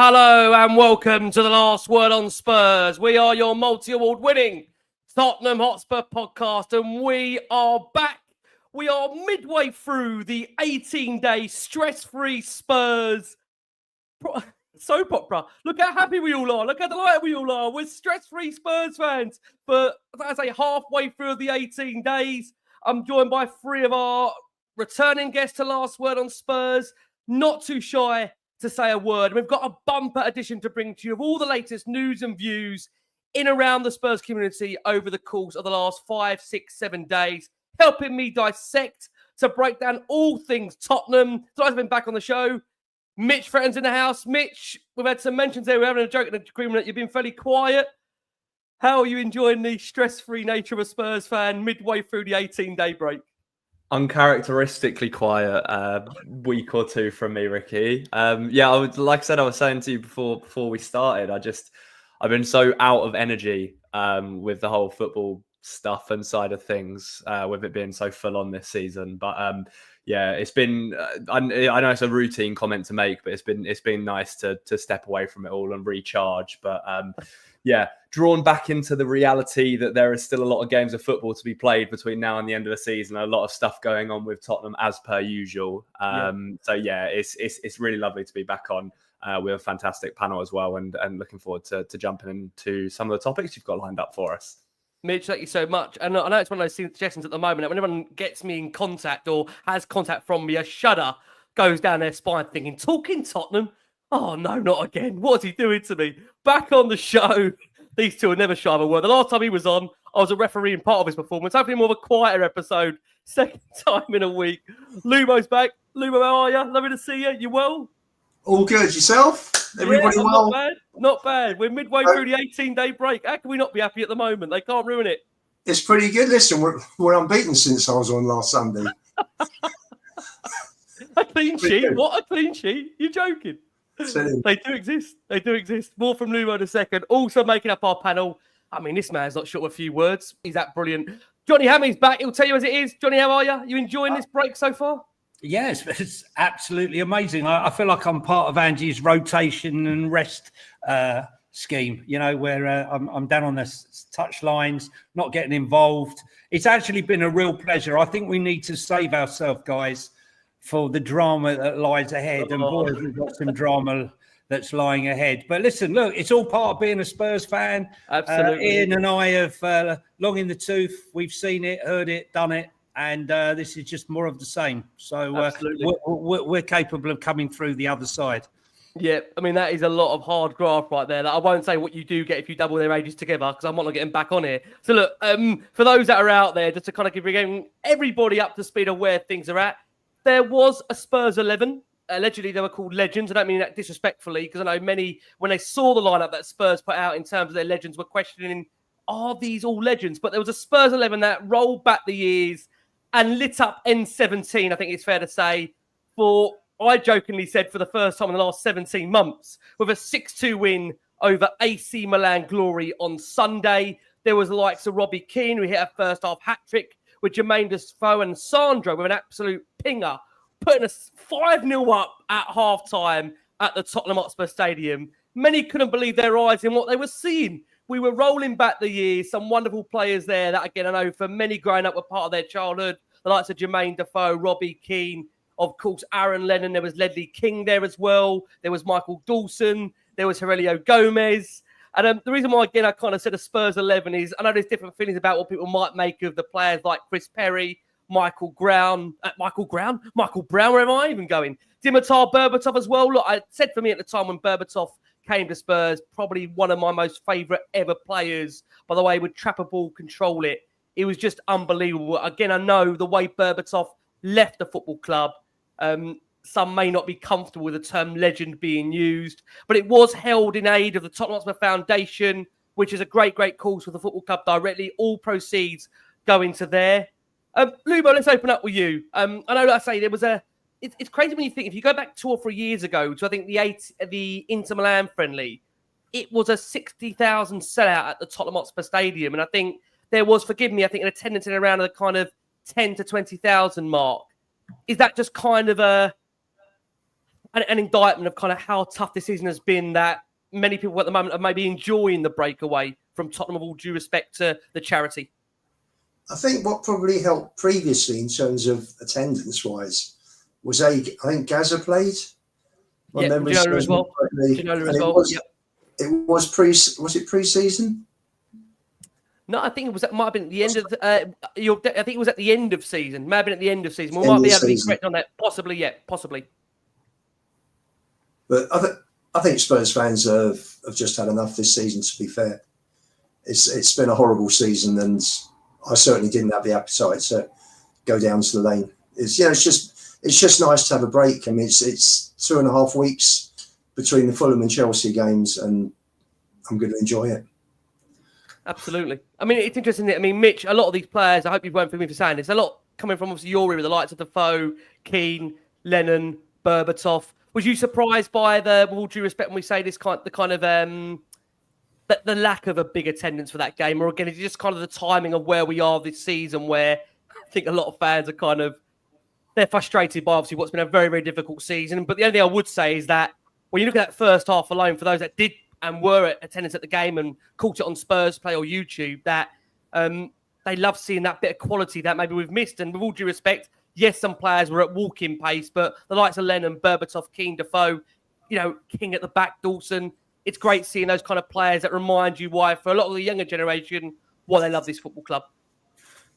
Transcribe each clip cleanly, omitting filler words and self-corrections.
Hello and welcome to the Last Word on Spurs. We are your multi-award winning Tottenham Hotspur podcast and we are back. We are midway through the 18-day stress-free Spurs soap opera. Look how happy we all are. Look how delighted we all are. We're stress-free Spurs fans. But as I say, halfway through the 18 days, I'm joined by three of our returning guests to Last Word on Spurs. Not too shy to say a word. We've got a bumper edition to bring to you of all the latest news and views in around the Spurs community over the course of the last 5, 6, 7 days, helping me dissect to break down all things Tottenham. So I've been back on the show. Mitch Fretton's in the house. Mitch, we've had some mentions there. We're having a joke in the agreement that you've been fairly quiet. How are you enjoying the stress-free nature of a Spurs fan midway through the 18-day break? Uncharacteristically quiet week or two from me, Ricky. Yeah, like I said, I was saying to you before we started, I've been so out of energy with the whole football stuff and side of things, with it being so full on this season. But yeah, it's been. I know it's a routine comment to make, but it's been nice to step away from it all and recharge. But yeah, drawn back into the reality that there is still a lot of games of football to be played between now and the end of the season. A lot of stuff going on with Tottenham as per usual. So yeah, it's really lovely to be back on with a fantastic panel as well, and looking forward to jumping into some of the topics you've got lined up for us. Mitch, thank you so much. And I know it's one of those suggestions at the moment that when anyone gets me in contact or has contact from me, a shudder goes down their spine thinking, talking Tottenham? Oh, no, not again. What's he doing to me? Back on the show. These two are never shy of a word. The last time he was on, I was a referee in part of his performance. Hopefully more of a quieter episode. Second time in a week. Lumo's back. Lumo, how are you? Lovely to see you. You well? All good. Yourself? Everybody well? Not bad. We're midway through the 18-day break. How can we not be happy at the moment? They can't ruin it. It's pretty good. Listen, we're unbeaten since I was on last Sunday. A clean sheet? What a clean sheet. You're joking. They do exist. They do exist. More from Lumo in a second. Also making up our panel. I mean, this man's not short of a few words. He's that brilliant. Johnny Hamme's back. He'll tell you as it is. Johnny, how are you? You enjoying this break so far? Yes, it's absolutely amazing. I feel like I'm part of Angie's rotation and rest scheme, you know, where I'm down on the touch lines, not getting involved. It's actually been a real pleasure. I think we need to save ourselves, guys, for the drama that lies ahead. And boy, we've got some drama that's lying ahead. But listen, look, it's all part of being a Spurs fan. Absolutely. Ian and I have long in the tooth. We've seen it, heard it, done it. And this is just more of the same. So we're capable of coming through the other side. Yeah, I mean, that is a lot of hard graft right there. I won't say what you do get if you double their ages together, because I'm not getting back on here. So look, for those that are out there, just to kind of give everybody up to speed of where things are at, there was a Spurs 11. Allegedly, they were called legends. I don't mean that disrespectfully, because I know many, when they saw the lineup that Spurs put out in terms of their legends, were questioning, are these all legends? But there was a Spurs 11 that rolled back the years and lit up N17, I think it's fair to say, for, I jokingly said, for the first time in the last 17 months, with a 6-2 win over AC Milan Glory on Sunday. There was the likes of Robbie Keane, who hit a first-half hat-trick, with Jermaine Defoe and Sandro with an absolute pinger, putting us 5-0 up at half-time at the Tottenham Hotspur Stadium. Many couldn't believe their eyes in what they were seeing. We were rolling back the years, some wonderful players there that, again, I know for many growing up were part of their childhood. The likes of Jermaine Defoe, Robbie Keane, of course, Aaron Lennon. There was Ledley King there as well. There was Michael Dawson. There was Aurelio Gomes. And the reason why, again, I kind of said a Spurs 11 is I know there's different feelings about what people might make of the players like Chris Perry, Michael Brown, where am I even going? Dimitar Berbatov as well. Look, I said for me at the time when Berbatov came to Spurs, probably one of my most favourite ever players. By the way, would trap a ball, control it. It was just unbelievable. Again, I know the way Berbatov left the football club. Some may not be comfortable with the term legend being used, but it was held in aid of the Tottenham Hotspur Foundation, which is a great, great cause for the football club directly. All proceeds go into there. Lubo, let's open up with you. I know, like I say, there was it's crazy when you think, if you go back 2 or 3 years ago to, I think, the Inter Milan friendly, it was a 60,000 sellout at the Tottenham Hotspur Stadium. And I think there was, forgive me, I think an attendance in around the kind of 10 to 20,000 mark. Is that just kind of an indictment of kind of how tough this season has been, that many people at the moment are maybe enjoying the breakaway from Tottenham, with all due respect to the charity? I think what probably helped previously in terms of attendance-wise was I think Gaza played. Yeah, Ginola as well. Ginola as well. Was it pre-season? No, I think it might have been at the end of. I think it was at the end of season. May have been at the end of season. We might be able to be correct on that. Possibly, yeah, possibly. But I think Spurs fans have just had enough this season. To be fair, it's been a horrible season, and I certainly didn't have the appetite to go down to the lane. It's just nice to have a break. I mean, it's 2.5 weeks between the Fulham and Chelsea games, and I'm going to enjoy it. Absolutely. I mean, it's interesting. I mean, Mitch, a lot of these players, I hope you won't forgive me for saying this, a lot coming from obviously your era, the likes of Defoe, Keane, Lennon, Berbatov. Was you surprised by with all due respect, when we say this the lack of a big attendance for that game? Or again, is it just kind of the timing of where we are this season, where I think a lot of fans are they're frustrated by obviously what's been a very, very difficult season. But the only thing I would say is that when you look at that first half alone, for those that did and were at attendance at the game and caught it on Spurs Play or YouTube, that they love seeing that bit of quality that maybe we've missed. And with all due respect, yes, some players were at walking pace, but the likes of Lennon, Berbatov, Keane, Defoe, King at the back, Dawson, it's great seeing those kind of players that remind you why, for a lot of the younger generation, why they love this football club.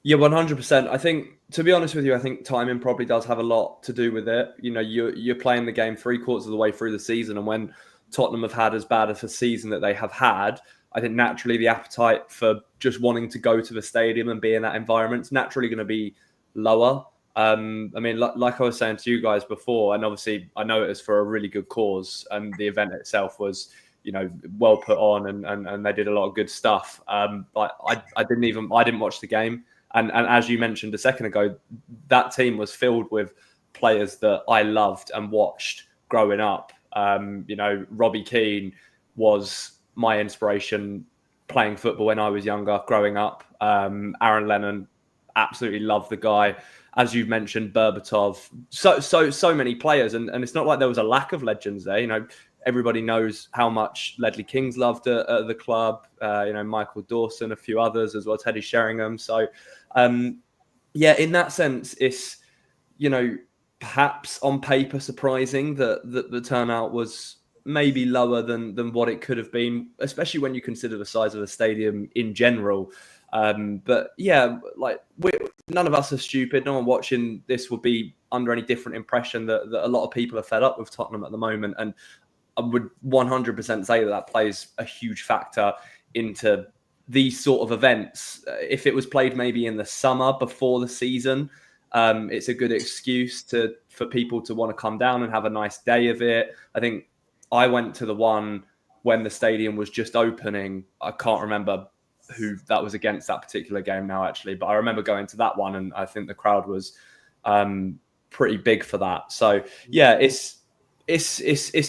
Yeah, 100%. I think, to be honest with you, I think timing probably does have a lot to do with it. You're playing the game 3/4 of the way through the season, and when Tottenham have had as bad of a season that they have had, I think naturally the appetite for just wanting to go to the stadium and be in that environment is naturally going to be lower. I mean, like I was saying to you guys before, and obviously I know it was for a really good cause, and the event itself was, well put on, and they did a lot of good stuff. But I didn't watch the game. And as you mentioned a second ago, that team was filled with players that I loved and watched growing up. Robbie Keane was my inspiration playing football when I was younger, growing up. Aaron Lennon, absolutely loved the guy. As you mentioned, Berbatov, so many players, and it's not like there was a lack of legends there. Everybody knows how much Ledley King's loved at the club. Michael Dawson, a few others as well, Teddy Sheringham. So, in that sense, it's perhaps on paper surprising that the turnout was maybe lower than what it could have been, especially when you consider the size of the stadium in general. But yeah, none of us are stupid. No one watching this would be under any different impression that a lot of people are fed up with Tottenham at the moment. And I would 100% say that plays a huge factor into these sort of events. If it was played maybe in the summer before the season, it's a good excuse for people to want to come down and have a nice day of it. I think I went to the one when the stadium was just opening. I can't remember who that was against that particular game now, actually, but I remember going to that one, and I think the crowd was pretty big for that. So yeah, it's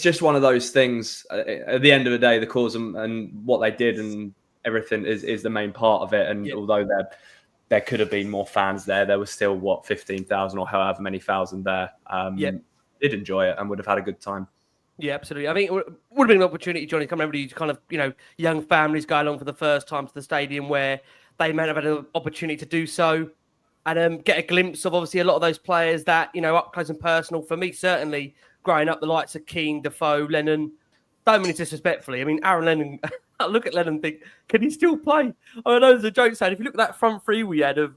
just one of those things. At the end of the day, the cause and what they did and everything is the main part of it. And although there could have been more fans there was still 15,000 or however many thousand there. Did enjoy it and would have had a good time. Yeah, absolutely. I think it would have been an opportunity, Johnny, come everybody to kind of, young families go along for the first time to the stadium where they may have had an opportunity to do so and get a glimpse of obviously a lot of those players that, up close and personal. For me, certainly, growing up, the likes of Keane, Defoe, Lennon, don't mean it disrespectfully. I mean, Aaron Lennon, I look at Lennon and think, can he still play? I know there's a joke saying, if you look at that front three we had of,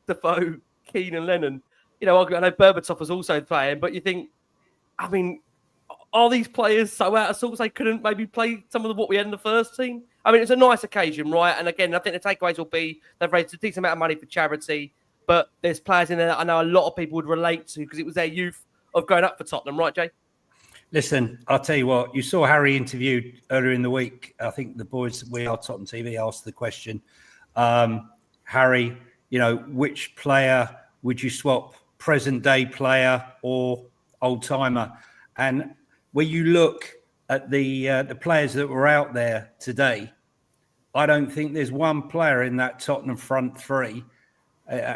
Defoe, Keane and Lennon, I know Berbatov was also playing, but you think, I mean, are these players so out of sorts they couldn't maybe play some of what we had in the first team? I mean, it's a nice occasion, right? And again, I think the takeaways will be they've raised a decent amount of money for charity, but there's players in there that I know a lot of people would relate to because it was their youth of growing up for Tottenham, right, Jay? Listen, I'll tell you what, you saw Harry interviewed earlier in the week. I think the boys, We Are Tottenham TV, asked the question, Harry, which player would you swap, present day player or old timer? And when you look at the players that were out there today, I don't think there's one player in that Tottenham front three,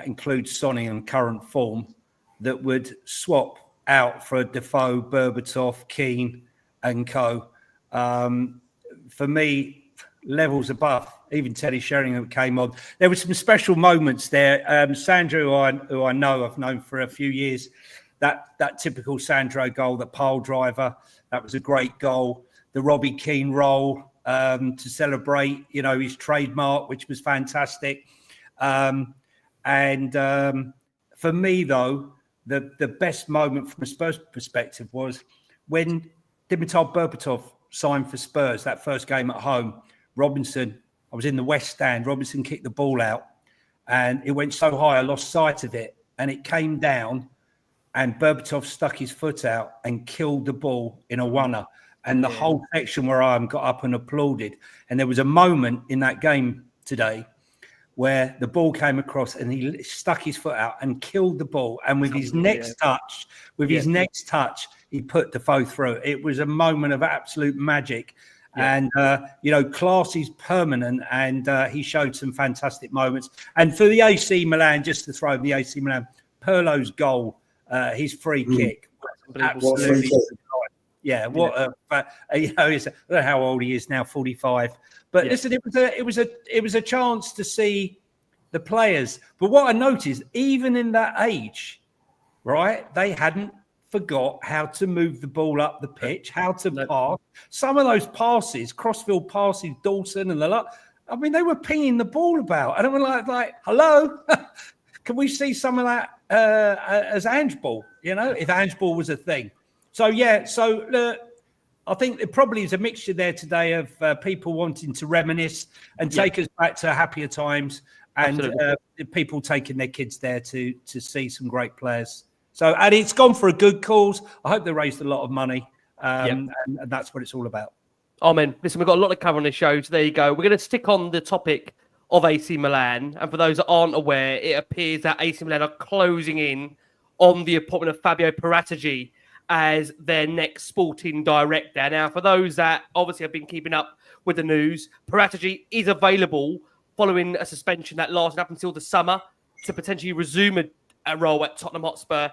includes Sonny in current form, that would swap out for Defoe, Berbatov, Keane and co. For me, levels above. Even Teddy Sheringham came on. There were some special moments there. Sandro, who I know, I've known for a few years, that typical Sandro goal, the pile driver, that was a great goal. The Robbie Keane roll to celebrate, his trademark, which was fantastic. For me, though, the best moment from a Spurs perspective was when Dimitar Berbatov signed for Spurs, that first game at home. Robinson, I was in the West Stand, Robinson kicked the ball out and it went so high I lost sight of it and it came down and Berbatov stuck his foot out and killed the ball in a oneer. And the whole section where I am got up and applauded. And there was a moment in that game today where the ball came across and he stuck his foot out and killed the ball. And with his next touch, he put Defoe through. It was a moment of absolute magic. Yeah. And, class is permanent. And he showed some fantastic moments. And for the AC Milan, just to throw the AC Milan, Pirlo's goal, his free kick. Absolutely. Yeah, I don't know how old he is now, 45. But listen, it was a chance to see the players. But what I noticed, even in that age, right, they hadn't forgot how to move the ball up the pitch, how to pass. Some of those passes, crossfield passes, Dawson and the lot. I mean, they were pinging the ball about. And I was like, hello, can we see some of that as Ange ball? If Ange ball was a thing. So, I think there probably is a mixture there today of people wanting to reminisce and take us back to happier times and people taking their kids there to see some great players. So, and it's gone for a good cause. I hope they raised a lot of money and that's what it's all about. Oh, man. Listen, we've got a lot to cover on this show. So there you go. We're going to stick on the topic of AC Milan. And for those that aren't aware, it appears that AC Milan are closing in on the appointment of Fabio Paratici as their next sporting director. Now, for those that obviously have been keeping up with the news, Paratici is available following a suspension that lasted up until the summer to potentially resume a role at Tottenham Hotspur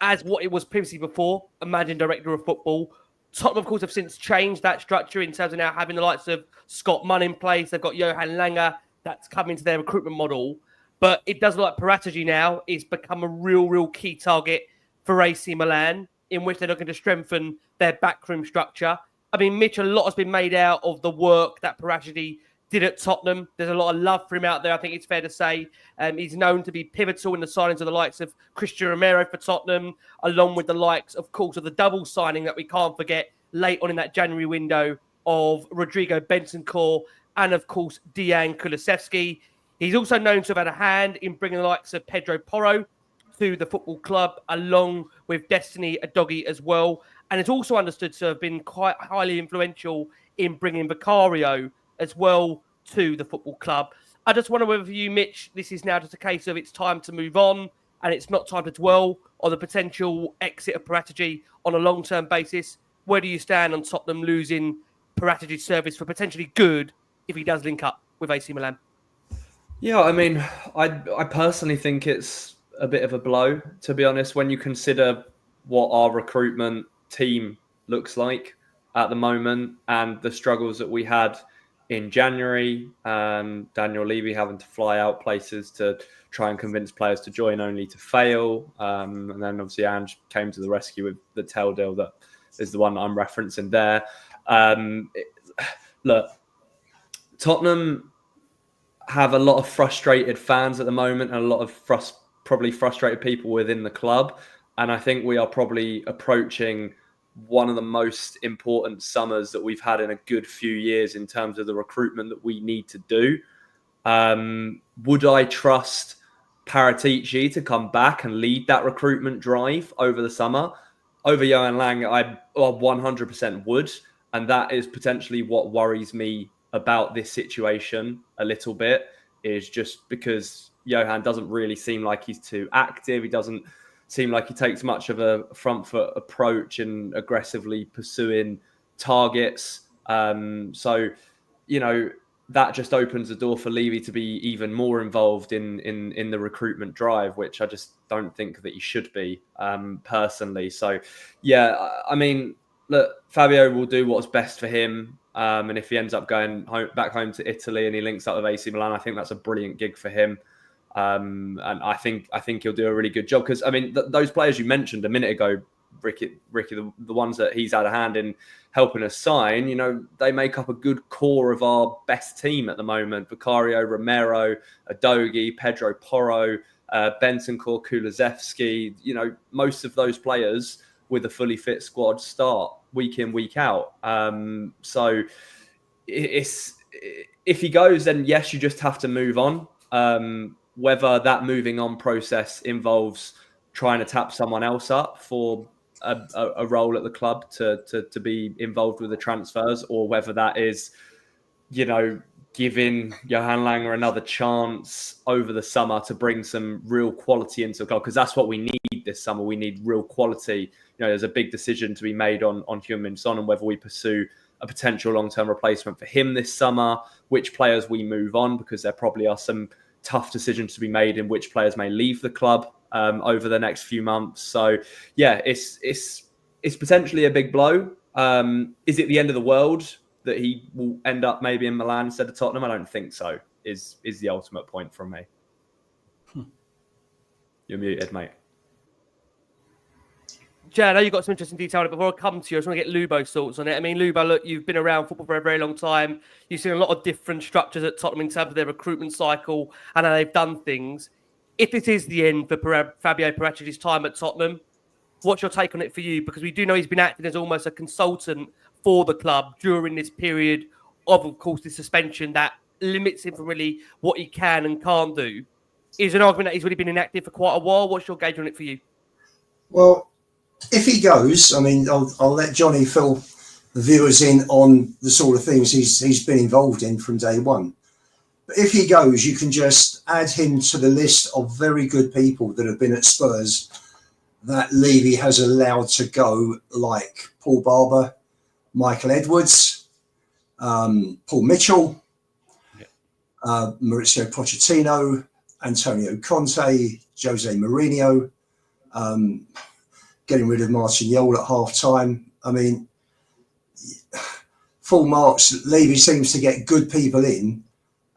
as what it was previously before, a managing director of football. Tottenham, of course, have since changed that structure in terms of now having the likes of Scott Munn in place. They've got Johan Langer that's come into their recruitment model. But it does look like Paratici now is become a real key target for AC Milan, in which they're looking to strengthen their backroom structure. I mean, Mitch, a lot has been made out of the work that Paratici did at Tottenham. There's a lot of love for him out there, I think it's fair to say. He's known to be pivotal in the signings of the likes of Christian Romero for Tottenham, along with the likes, of course, of the double signing that we can't forget late on in that January window of Rodrigo Bentancur and, of course, Dejan Kulusevski. He's also known to have had a hand in bringing the likes of Pedro Porro to the football club, along with Destiny Udogie as well. And it's also understood to have been quite highly influential in bringing Vicario as well to the football club. I just wonder whether you, Mitch, this is now just a case of it's time to move on and it's not time to dwell on the potential exit of Paratici on a long-term basis. Where do you stand on Tottenham losing Paratici's service for potentially good if he does link up with AC Milan? Yeah, I mean, I personally think it's a bit of a blow, to be honest, when you consider what our recruitment team looks like at the moment and the struggles that we had in January, Daniel Levy having to fly out places to try and convince players to join only to fail. And then obviously Ange came to the rescue with the Tel deal that is the one that I'm referencing there. Look, Tottenham have a lot of frustrated fans at the moment and a lot of probably frustrated people within the club. And I think we are probably approaching one of the most important summers that we've had in a good few years in terms of the recruitment that we need to do. Would I trust Paratici to come back and lead that recruitment drive over the summer? Over Johan Lang, I 100% would. And that is potentially what worries me about this situation a little bit, is just because Johan doesn't really seem like he's too active. He doesn't seem like he takes much of a front foot approach and aggressively pursuing targets. So, that just opens the door for Levy to be even more involved in the recruitment drive, which I just don't think that he should be, personally. So, yeah, I mean, look, Fabio will do what's best for him. And if he ends up going back home to Italy and he links up with AC Milan, I think that's a brilliant gig for him. And I think he'll do a really good job, because I mean those players you mentioned a minute ago, Ricky, the ones that he's had a hand in helping us sign, you know, they make up a good core of our best team at the moment. Vicario, Romero, Adogi, Pedro Porro, Bentancur, Kulusevski, you know, most of those players with a fully fit squad start week in, week out. So if he goes, then yes, you just have to move on. Whether that moving on process involves trying to tap someone else up for a role at the club to be involved with the transfers, or whether that is, you know, giving Johan Langer another chance over the summer to bring some real quality into the club, because that's what we need this summer. We need real quality. You know, there's a big decision to be made on Heung-Min Son and whether we pursue a potential long-term replacement for him this summer, which players we move on, because there probably are some tough decisions to be made in which players may leave the club over the next few months. So yeah, it's potentially a big blow. Is it the end of the world that he will end up maybe in Milan instead of Tottenham? I don't think so, is the ultimate point from me. You're muted, mate. Jay, I know you've got some interesting detail on it. Before I come to you, I just want to get Lubo's thoughts on it. I mean, Lubo, look, you've been around football for a very long time. You've seen a lot of different structures at Tottenham in terms of their recruitment cycle and how they've done things. If it is the end for Fabio Paratici's time at Tottenham, what's your take on it for you? Because we do know he's been acting as almost a consultant for the club during this period of course, this suspension that limits him from really what he can and can't do. Is an argument that he's really been inactive for quite a while. What's your gauge on it for you? Well, if he goes, I mean, I'll let Johnny fill the viewers in on the sort of things he's been involved in from day one. But if he goes, you can just add him to the list of very good people that have been at Spurs that Levy has allowed to go, like Paul Barber, Michael Edwards, Paul Mitchell, Mauricio Pochettino, Antonio Conte, Jose Mourinho, getting rid of Martin Jol at half-time. I mean, full marks, Levy seems to get good people in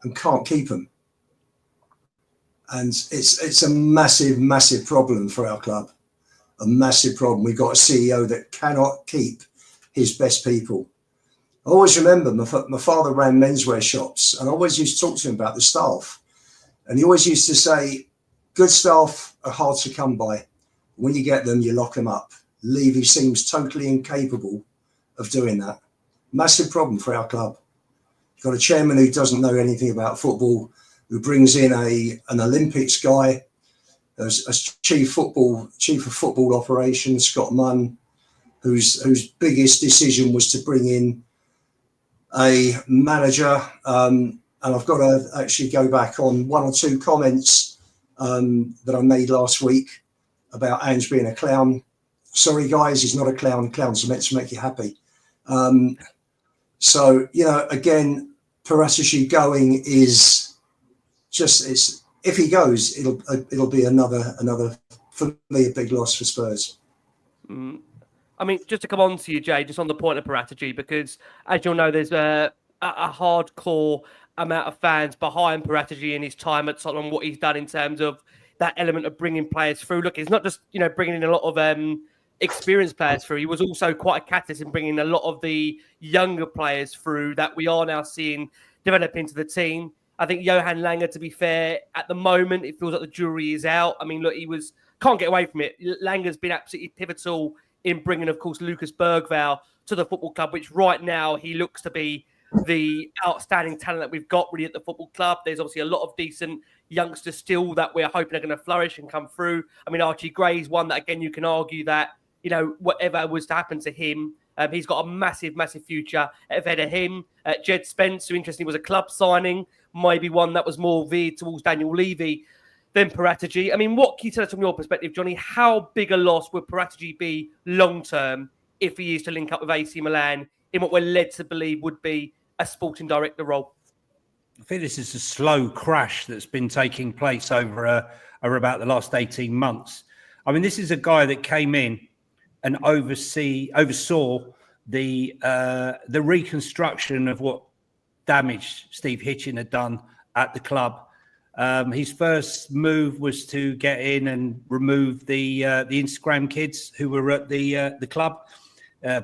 and can't keep them. And it's a massive, massive problem for our club. A massive problem. We've got a CEO that cannot keep his best people. I always remember my father ran menswear shops, and I always used to talk to him about the staff. And he always used to say, good staff are hard to come by. When you get them, you lock them up. Levy seems totally incapable of doing that. Massive problem for our club. You've got a chairman who doesn't know anything about football, who brings in an Olympics guy, as chief of football operations, Scott Munn, whose biggest decision was to bring in a manager. And I've got to actually go back on one or two comments that I made last week about Ange being a clown. Sorry, guys, he's not a clown. Clowns are meant to make you happy. So, you know, again, Paratici going is just, if he goes, it'll be another for me, a big loss for Spurs. I mean, just to come on to you, Jay, just on the point of Paratici, because as you'll know, there's a hardcore amount of fans behind Paratici in his time at Tottenham, what he's done in terms of that element of bringing players through. Look, it's not just, you know, bringing in a lot of experienced players through. He was also quite a catalyst in bringing a lot of the younger players through that we are now seeing develop into the team. I think Johan Langer, to be fair, at the moment, it feels like the jury is out. I mean, look, can't get away from it. Langer's been absolutely pivotal in bringing, of course, Lucas Bergvall to the football club, which right now he looks to be the outstanding talent that we've got really at the football club. There's obviously a lot of decent youngsters still that we're hoping are going to flourish and come through. I mean, Archie Gray's one that, again, you can argue that, you know, whatever was to happen to him, he's got a massive, massive future ahead of him. Jed Spence, who interestingly was a club signing, maybe one that was more veered towards Daniel Levy than Paratici. I mean, what can you tell us from your perspective, Johnny? How big a loss would Paratici be long-term if he is to link up with AC Milan in what we're led to believe would be a sporting director role? I think this is a slow crash that's been taking place over about the last 18 months. I mean, this is a guy that came in and oversaw the reconstruction of what damage Steve Hitchen had done at the club. His first move was to get in and remove the Instagram kids who were at the club,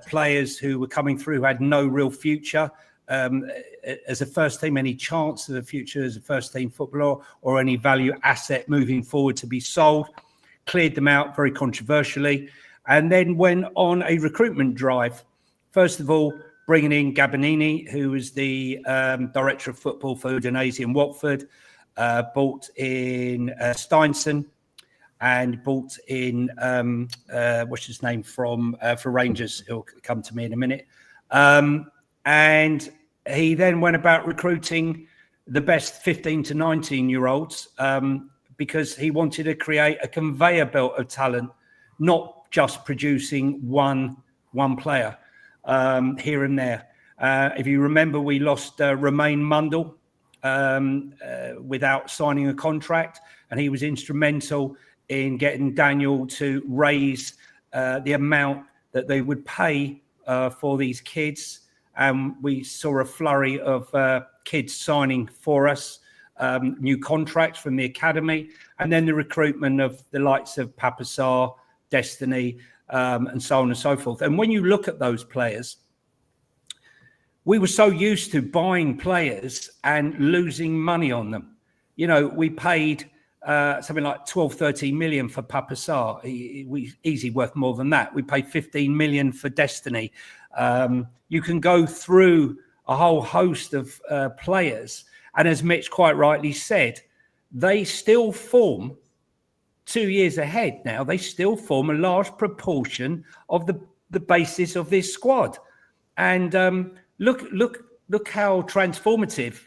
players who were coming through who had no real future as a first team, any chance of a future as a first team footballer or any value asset moving forward to be sold. Cleared them out very controversially, and then went on a recruitment drive. First of all, bringing in Gabonini, who was the director of football for Udinese and Watford, bought in Steinson, and bought in what's his name for Rangers. He'll come to me in a minute. And he then went about recruiting the best 15 to 19-year-olds because he wanted to create a conveyor belt of talent, not just producing one player here and there. If you remember, we lost Romain Mundle without signing a contract, and he was instrumental in getting Daniel to raise the amount that they would pay for these kids. And we saw a flurry of kids signing for us, new contracts from the academy, and then the recruitment of the likes of Papasar, Destiny, and so on and so forth. And when you look at those players, we were so used to buying players and losing money on them. You know, we paid something like 12, 13 million for Papasar. We easily worth more than that. We paid 15 million for Destiny. You can go through a whole host of players. And as Mitch quite rightly said, they still form 2 years ahead now. They still form a large proportion of the basis of this squad. And look how transformative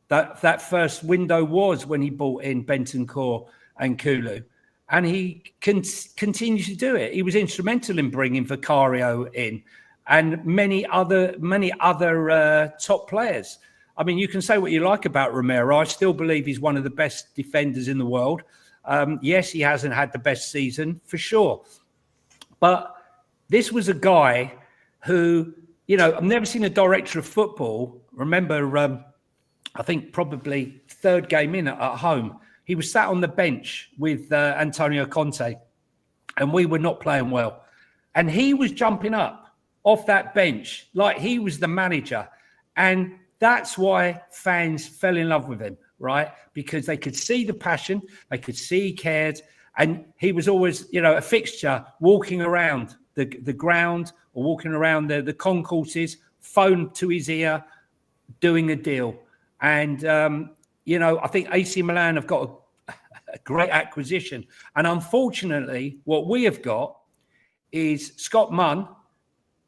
that first window was when he brought in Bentancur and Kulu. And he continues to do it. He was instrumental in bringing Vicario in and many other top players. I mean, you can say what you like about Romero. I still believe he's one of the best defenders in the world. Yes, he hasn't had the best season, for sure. But this was a guy who, you know, I've never seen a director of football. Remember, I think probably third game in at home, he was sat on the bench with Antonio Conte, and we were not playing well. And he was jumping up off that bench like he was the manager. And that's why fans fell in love with him, right? Because they could see the passion, they could see he cared, and he was always, you know, a fixture walking around the ground or walking around the concourses, phone to his ear, doing a deal. And, you know, I think AC Milan have got a great acquisition. And unfortunately, what we have got is Scott Munn,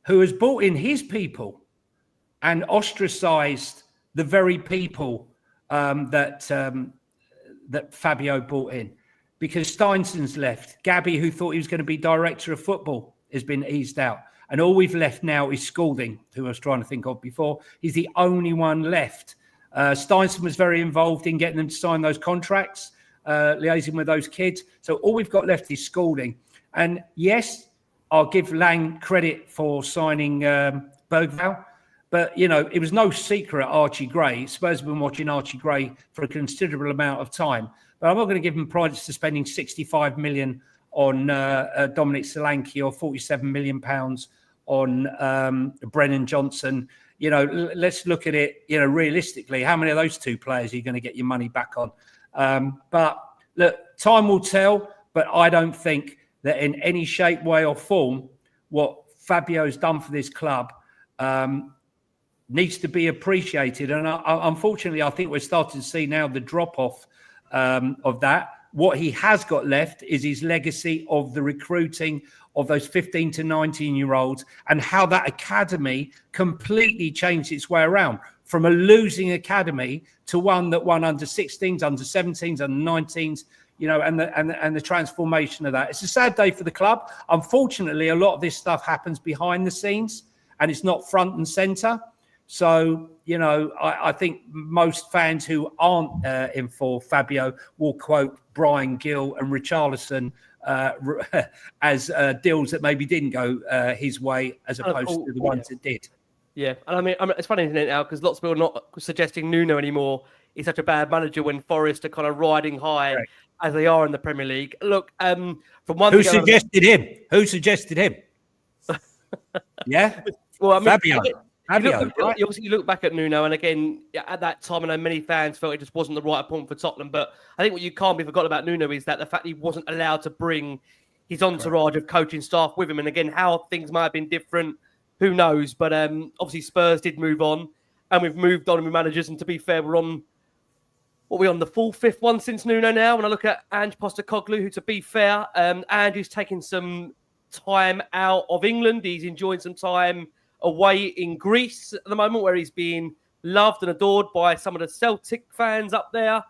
who has brought in his people and ostracized the very people that Fabio brought in. Because Steinson's left. Gabby, who thought he was going to be director of football, has been eased out. And all we've left now is Scalding, who I was trying to think of before. He's the only one left. Steinson was very involved in getting them to sign those contracts, liaising with those kids. So all we've got left is Scalding. And yes, I'll give Lang credit for signing Bergvall. But, you know, it was no secret Archie Gray. Spurs have been watching Archie Gray for a considerable amount of time. But I'm not going to give him prizes for spending 65 million on Dominic Solanke or 47 million pounds on Brennan Johnson. You know, let's look at it, you know, realistically. How many of those two players are you going to get your money back on? But look, time will tell. But I don't think that in any shape, way or form, what Fabio's done for this club needs to be appreciated. And unfortunately, I think we're starting to see now the drop-off of that. What he has got left is his legacy of the recruiting of those 15 to 19-year-olds and how that academy completely changed its way around from a losing academy to one that won under 16s, under 17s, under 19s, you know, and the transformation of that. It's a sad day for the club. Unfortunately, a lot of this stuff happens behind the scenes and it's not front and centre. So, I think most fans who aren't in for Fabio will quote Brian Gill and Richarlison as deals that maybe didn't go his way as opposed to the ones that did. Yeah, and I mean, it's funny, isn't it, now? Because lots of people are not suggesting Nuno anymore. He's such a bad manager when Forest are kind of riding high as they are in the Premier League. Look, from one Who suggested him? Who suggested him? Yeah? Well, I mean, Fabio, right? You look back at Nuno, and again, at that time, I know many fans felt it just wasn't the right appointment for Tottenham. But I think what you can't be forgotten about Nuno is that the fact he wasn't allowed to bring his entourage of coaching staff with him. And again, how things might have been different, who knows? But obviously, Spurs did move on, and we've moved on with managers. And to be fair, we're on the fifth one since Nuno now. When I look at Ange Postecoglou, who, to be fair, Andrew's taking some time out of England. He's enjoying some time away in Greece at the moment, where he's being loved and adored by some of the Celtic fans up there.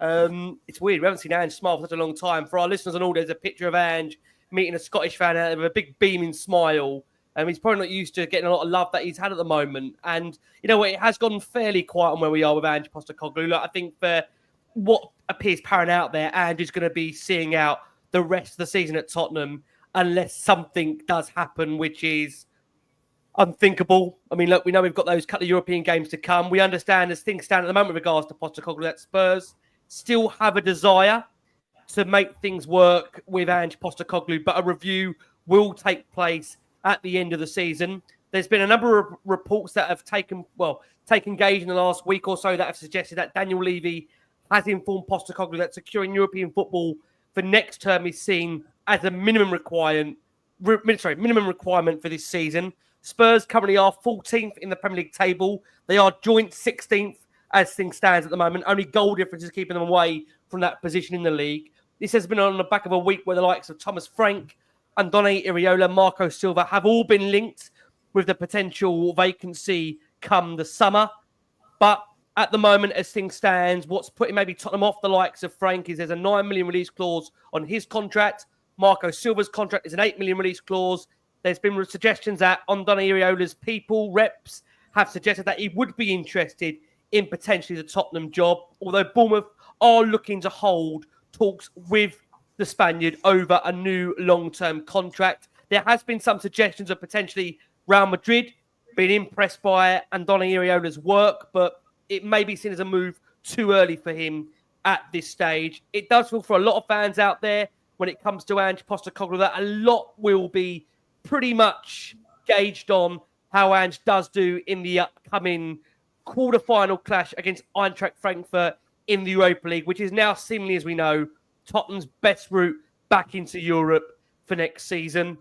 It's weird. We haven't seen Ange smile for such a long time. For our listeners and all, there's a picture of Ange meeting a Scottish fan with a big beaming smile. He's probably not used to getting a lot of love that he's had at the moment. And, you know what, it has gone fairly quiet on where we are with Ange Postecoglou. Look, I think for what appears apparent out there, Ange is going to be seeing out the rest of the season at Tottenham unless something does happen, which is unthinkable. I mean, look, we know we've got those couple of European games to come. We understand as things stand at the moment with regards to Postecoglou that Spurs still have a desire to make things work with Ange Postecoglou, but a review will take place at the end of the season. There's been a number of reports that have taken gauge in the last week or so that have suggested that Daniel Levy has informed Postecoglou that securing European football for next term is seen as a minimum requirement for this season. Spurs currently are 14th in the Premier League table. They are joint 16th as things stands at the moment. Only goal difference is keeping them away from that position in the league. This has been on the back of a week where the likes of Thomas Frank, Andone Iraola, Marco Silva have all been linked with the potential vacancy come the summer. But at the moment, as things stand, what's putting maybe Tottenham off the likes of Frank is there's a 9 million release clause on his contract. Marco Silva's contract is an 8 million release clause. There's been suggestions that Andone Iraola's reps have suggested that he would be interested in potentially the Tottenham job, although Bournemouth are looking to hold talks with the Spaniard over a new long-term contract. There has been some suggestions of potentially Real Madrid being impressed by Andone Iraola's work, but it may be seen as a move too early for him at this stage. It does feel for a lot of fans out there when it comes to Ange Postecoglou that a lot will be pretty much gauged on how Ange does do in the upcoming quarter-final clash against Eintracht Frankfurt in the Europa League, which is now seemingly, as we know, Tottenham's best route back into Europe for next season.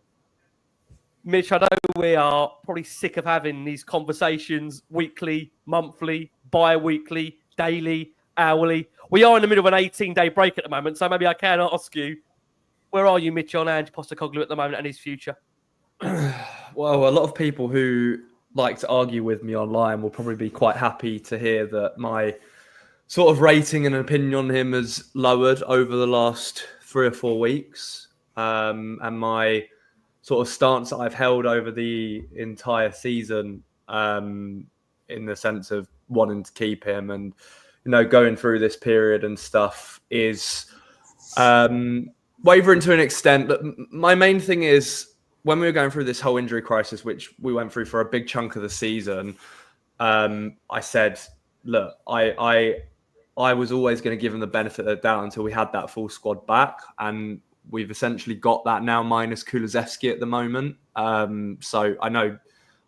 Mitch, I know we are probably sick of having these conversations weekly, monthly, bi-weekly, daily, hourly. We are in the middle of an 18-day break at the moment, so maybe I can ask you, where are you, Mitch, on Ange Postecoglou at the moment and his future? Well, a lot of people who like to argue with me online will probably be quite happy to hear that my sort of rating and opinion on him has lowered over the last 3 or 4 weeks. And my sort of stance that I've held over the entire season in the sense of wanting to keep him and, you know, going through this period and stuff is wavering to an extent. But my main thing is when we were going through this whole injury crisis, which we went through for a big chunk of the season, I said, look, I was always going to give him the benefit of the doubt until we had that full squad back. And we've essentially got that now minus Kulusevski at the moment. So I know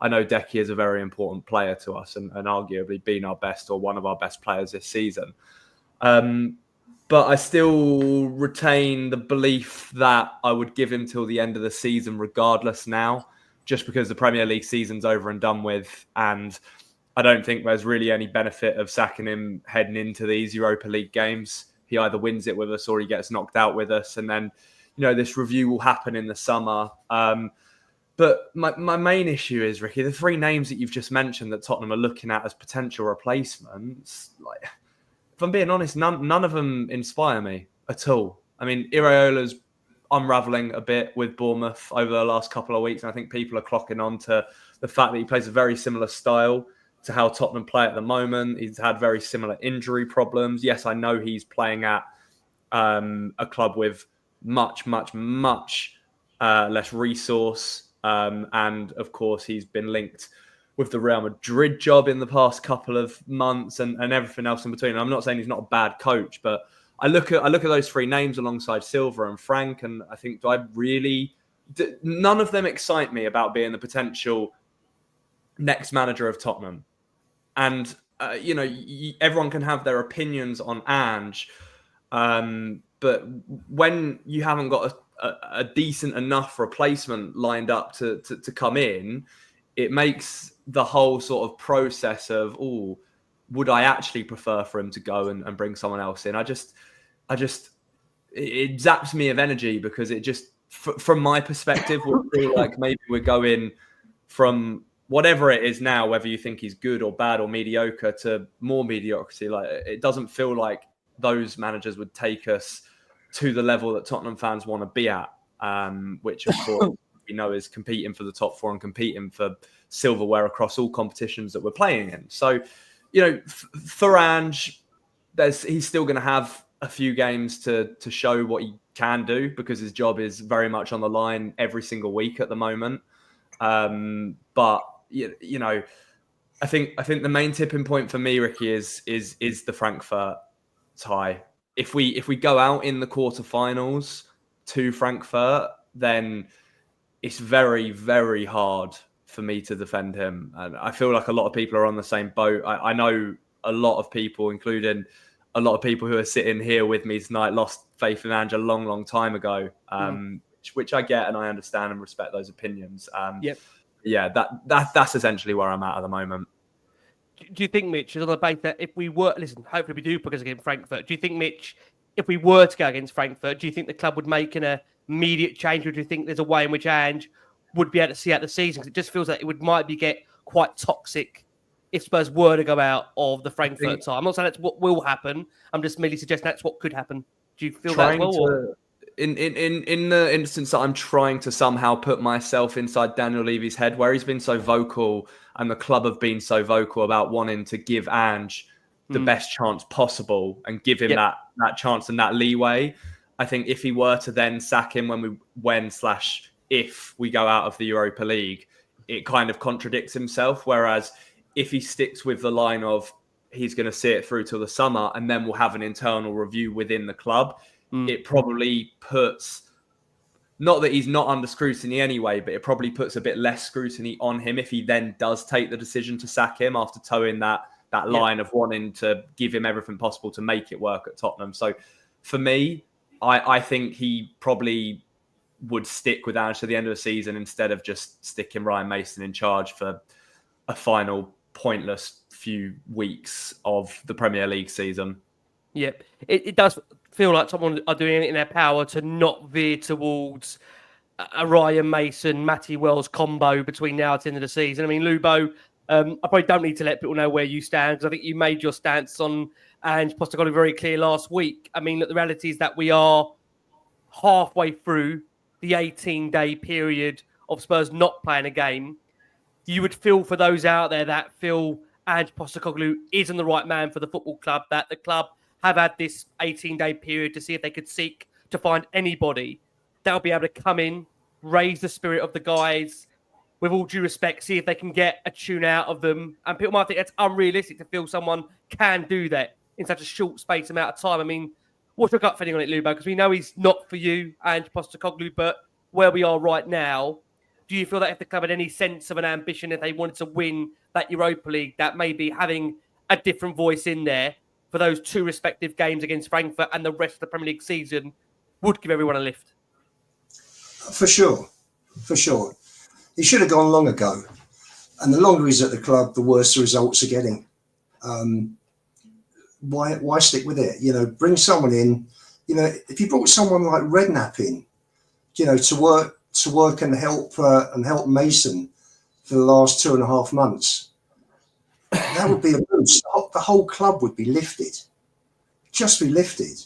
Decky is a very important player to us and arguably been our best or one of our best players this season. But I still retain the belief that I would give him till the end of the season regardless now, just because the Premier League season's over and done with. And I don't think there's really any benefit of sacking him heading into these Europa League games. He either wins it with us or he gets knocked out with us. And then, you know, this review will happen in the summer. But my main issue is, Ricky, the 3 names that you've just mentioned that Tottenham are looking at as potential replacements, like, if I'm being honest, none of them inspire me at all. I mean, Iraola's unravelling a bit with Bournemouth over the last couple of weeks. And I think people are clocking on to the fact that he plays a very similar style to how Tottenham play at the moment. He's had very similar injury problems. Yes, I know he's playing at a club with much less resource. And of course, he's been linked with the Real Madrid job in the past couple of months and everything else in between. And I'm not saying he's not a bad coach, but I look at those three names alongside Silva and Frank, and I think, none of them excite me about being the potential next manager of Tottenham. And everyone can have their opinions on Ange, but when you haven't got a decent enough replacement lined up to come in, it makes the whole sort of process of, would I actually prefer for him to go and bring someone else in? It zaps me of energy, because it just, from my perspective, would feel like maybe we're going from whatever it is now, whether you think he's good or bad or mediocre, to more mediocrity. Like, it doesn't feel like those managers would take us to the level that Tottenham fans want to be at, which of course we know is competing for the top four and competing for silverware across all competitions that we're playing in. So, for Ange, he's still going to have a few games to show what he can do, because his job is very much on the line every single week at the moment. But I think the main tipping point for me, Ricky, is the Frankfurt tie. If we go out in the quarterfinals to Frankfurt, then it's very, very hard for me to defend him. And I feel like a lot of people are on the same boat. I know a lot of people, including a lot of people who are sitting here with me tonight, lost faith in Ange a long, long time ago, which I get and I understand and respect those opinions. Yep. Yeah, that's essentially where I'm at the moment. Do you think, Mitch, is on the base that if we were, hopefully we do progress against Frankfurt, do you think, Mitch, if we were to go against Frankfurt, do you think the club would make an immediate change, or do you think there's a way in which Ange would be able to see out the season? Because it just feels like it might get quite toxic if Spurs were to go out of the Frankfurt tie. I'm not saying that's what will happen. I'm just merely suggesting that's what could happen. Do you feel that as well? In the instance that I'm trying to somehow put myself inside Daniel Levy's head, where he's been so vocal and the club have been so vocal about wanting to give Ange the best chance possible and give him that chance and that leeway, I think if he were to then sack him if we go out of the Europa League, it kind of contradicts himself. Whereas if he sticks with the line of he's going to see it through till the summer and then we'll have an internal review within the club, it probably puts, not that he's not under scrutiny anyway, but it probably puts a bit less scrutiny on him if he then does take the decision to sack him after towing that line of wanting to give him everything possible to make it work at Tottenham. So for me, I think he probably would stick with Ange to the end of the season instead of just sticking Ryan Mason in charge for a final pointless few weeks of the Premier League season. Yep. It does feel like someone are doing it in their power to not veer towards a Ryan Mason, Matty Wells combo between now and the end of the season. I mean, Lubo, I probably don't need to let people know where you stand, because I think you made your stance on Ange Postecoglou very clear last week. I mean, the reality is that we are halfway through the 18-day period of Spurs not playing a game. You would feel for those out there that feel Ange Postecoglou isn't the right man for the football club, that the club have had this 18-day period to see if they could seek to find anybody that will be able to come in, raise the spirit of the guys, with all due respect, see if they can get a tune out of them. And people might think that's unrealistic to feel someone can do that in such a short space amount of time. I mean, what's your gut feeling on it, Lubo? Because we know he's not for you, Ange Postecoglou, but where we are right now, do you feel that if the club had any sense of an ambition, if they wanted to win that Europa League, that maybe having a different voice in there for those two respective games against Frankfurt and the rest of the Premier League season would give everyone a lift? For sure. He should have gone long ago. And the longer he's at the club, the worse the results are getting. Why stick with it? Bring someone in. If you brought someone like Redknapp in, to work and help Mason for the last 2.5 months, that would be a boost. The whole club would be lifted. Just be lifted.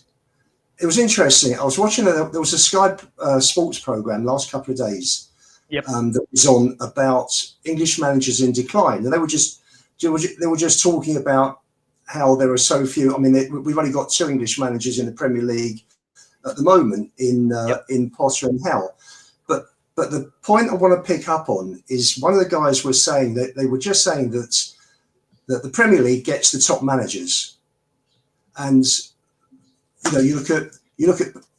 It was interesting. I was watching, there was a Sky Sports programme last couple of days that was on about English managers in decline. And they were just they were just talking about how there are so few. I mean, we've only got 2 English managers in the Premier League at the moment in Potter and Howe. But the point I want to pick up on is one of the guys was saying that they were just saying that the Premier League gets the top managers, and you look at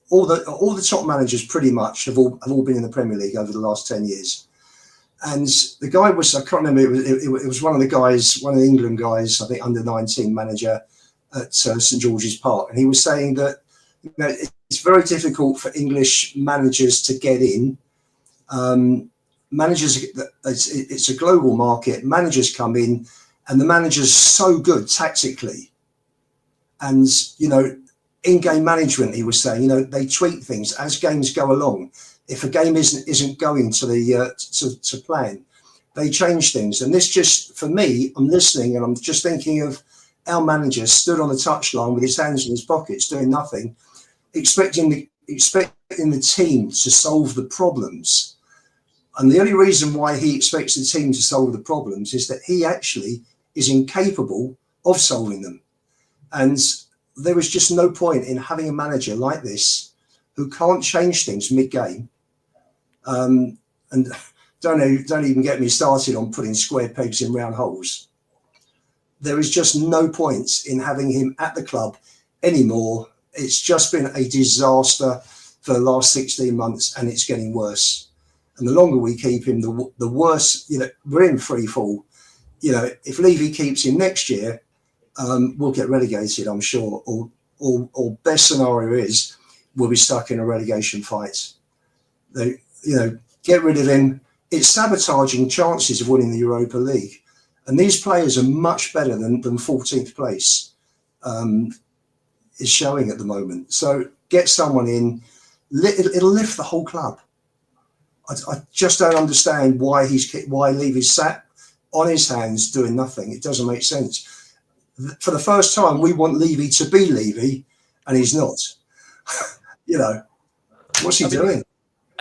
all the top managers pretty much have all been in the Premier League over the last 10 years. And the guy was, I can't remember, it was one of the England guys, I think under 19 manager at St George's Park, and he was saying that it's very difficult for English managers to get in. Managers, it's a global market. Managers come in, and the manager's so good tactically, and in-game management. He was saying, they tweak things as games go along. If a game isn't going to the to plan, they change things. And this just, for me, I'm listening and I'm just thinking of our manager stood on the touchline with his hands in his pockets, doing nothing, expecting the team to solve the problems. And the only reason why he expects the team to solve the problems is that he actually is incapable of solving them. And there was just no point in having a manager like this who can't change things mid-game. And don't even get me started on putting square pegs in round holes. There is just no point in having him at the club anymore. It's just been a disaster for the last 16 months, and it's getting worse. And the longer we keep him, the worse. We're in free fall. If Levy keeps him next year, we'll get relegated, I'm sure. Or best scenario is we'll be stuck in a relegation fight. Get rid of him. It's sabotaging chances of winning the Europa League. And these players are much better than 14th place is showing at the moment. So get someone in. It'll lift the whole club. I just don't understand why Levy's sat on his hands doing nothing. It doesn't make sense. For the first time, we want Levy to be Levy, and he's not. What's he doing?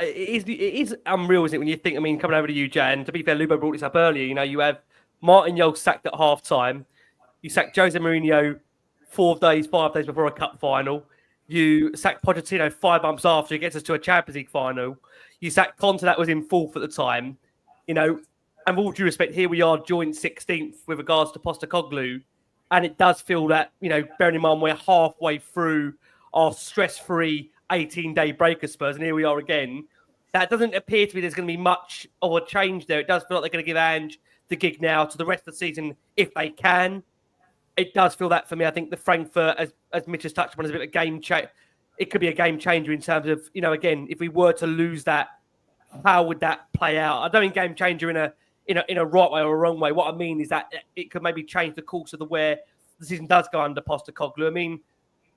It is unreal, isn't it, when you think, coming over to you, Jay, and to be fair, Lubo brought this up earlier, you have Martin Jol sacked at half-time. You sacked Jose Mourinho 5 days before a cup final. You sacked Pochettino 5 months after he gets us to a Champions League final. You sacked Conte, that was in 4th at the time. And with all due respect, here we are joint 16th with regards to Postecoglou. And it does feel that, bearing in mind we're halfway through our stress-free 18-day break of Spurs, and here we are again. That doesn't appear to be there's going to be much of a change there. It does feel like they're going to give Ange the gig now to the rest of the season if they can. It does feel that for me. I think the Frankfurt, as Mitch has touched upon, is a bit of a game changer. It could be a game changer in terms of, again, if we were to lose that, how would that play out? I don't mean game changer in a right way or a wrong way. What I mean is that it could maybe change the course of where the season does go under Postecoglou.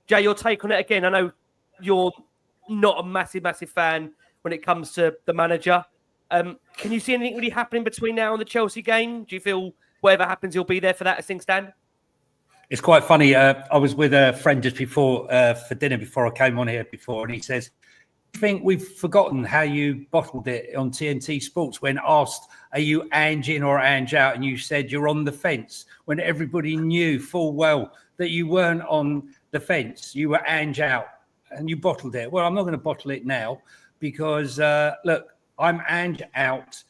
Jay, your take on it again. I know you're not a massive fan when it comes to the manager. Can you see anything really happening between now and the Chelsea game? Do you feel whatever happens, he'll be there for that as things stand? It's quite funny. I was with a friend just before for dinner before I came on here before, and he says, I think we've forgotten how you bottled it on TNT Sports when asked, are you Ange in or Ange out? And you said you're on the fence when everybody knew full well that you weren't on the fence. You were Ange out and you bottled it. Well, I'm not going to bottle it now because, look, I'm Ange out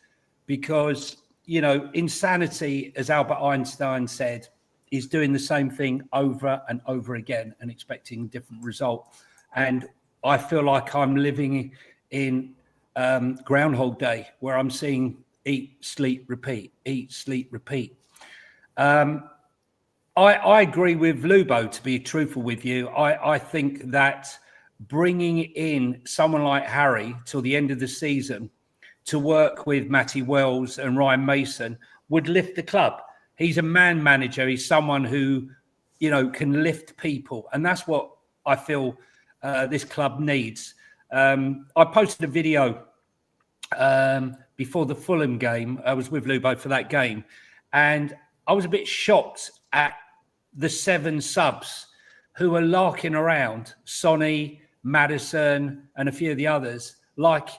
because, insanity, as Albert Einstein said, is doing the same thing over and over again and expecting a different result. And I feel like I'm living in Groundhog Day, where I'm seeing eat, sleep, repeat, eat, sleep, repeat. I agree with Lubo, to be truthful with you. I think that bringing in someone like Harry till the end of the season to work with Matty Wells and Ryan Mason would lift the club. He's a man manager. He's someone who, can lift people. And that's what I feel this club needs. I posted a video before the Fulham game. I was with Lubo for that game. And I was a bit shocked at the 7 subs who were larking around, Sonny, Maddison, and a few of the others, like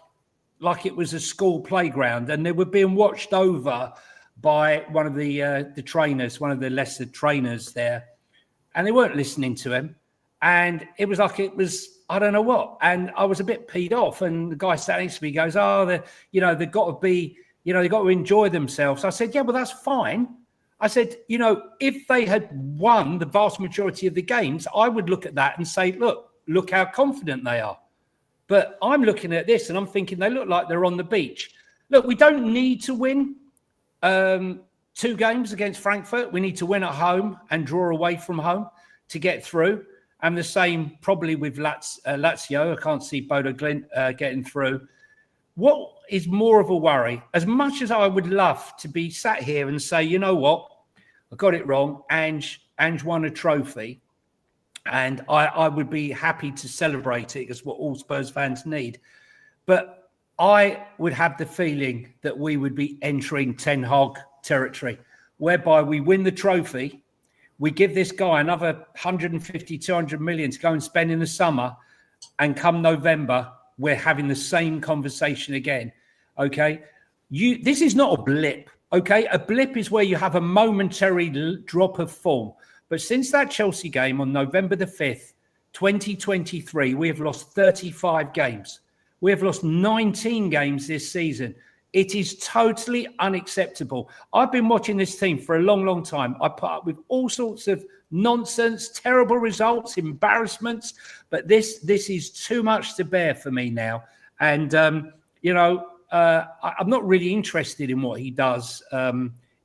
it was a school playground. And they were being watched over by one of the trainers, one of the lesser trainers there, and they weren't listening to him. And it was like I don't know what. And I was a bit peed off. And the guy sat next to me goes, they've got to be, they've got to enjoy themselves. I said, yeah, well, that's fine. I said, if they had won the vast majority of the games, I would look at that and say, look how confident they are. But I'm looking at this and I'm thinking they look like they're on the beach. Look, we don't need to win 2 games against Frankfurt. We need to win at home and draw away from home to get through. And the same probably with Lazio. I can't see Bodo Glimt getting through. What is more of a worry? As much as I would love to be sat here and say, you know what, I got it wrong. Ange won a trophy. And I would be happy to celebrate it. It's what all Spurs fans need. But I would have the feeling that we would be entering Ten Hag territory, whereby we win the trophy. We give this guy another 150, 200 million to go and spend in the summer. And come November, we're having the same conversation again. Okay. This is not a blip. Okay. A blip is where you have a momentary drop of form. But since that Chelsea game on November the 5th, 2023, we have lost 35 games. We have lost 19 games this season. It is totally unacceptable. I've been watching this team for a long, long time. I put up with all sorts of nonsense, terrible results, embarrassments, but this is too much to bear for me now. And, I'm not really interested in what he does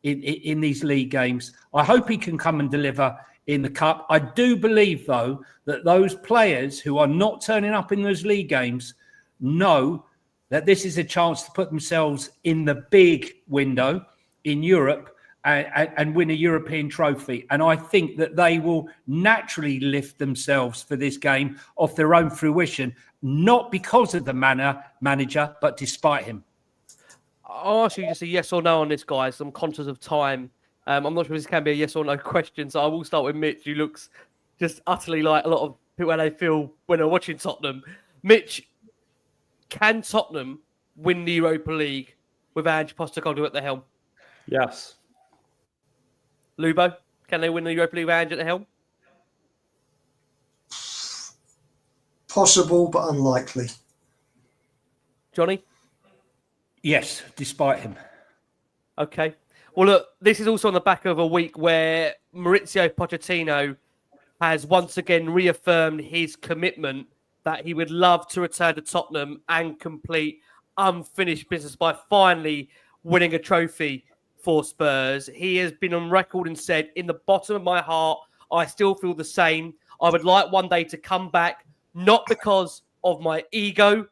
in these league games. I hope he can come and deliver in the cup. I do believe, though, that those players who are not turning up in those league games know that this is a chance to put themselves in the big window in Europe and win a European trophy. And I think that they will naturally lift themselves for this game off their own fruition, not because of the manager, but despite him. I'll ask you just a yes or no on this, guys. I'm conscious of time. I'm not sure if this can be a yes or no question, so I will start with Mitch, who looks just utterly like a lot of people how they feel when they're watching Tottenham. Mitch, can Tottenham win the Europa League with Ange Postecoglou at the helm? Yes. Lubo, can they win the Europa League with Ange at the helm? Possible, but unlikely. Johnny? Yes, despite him. Okay. Well, look, this is also on the back of a week where Mauricio Pochettino has once again reaffirmed his commitment that he would love to return to Tottenham and complete unfinished business by finally winning a trophy for Spurs. He has been on record and said, in the bottom of my heart, I still feel the same. I would like one day to come back, not because of my ego.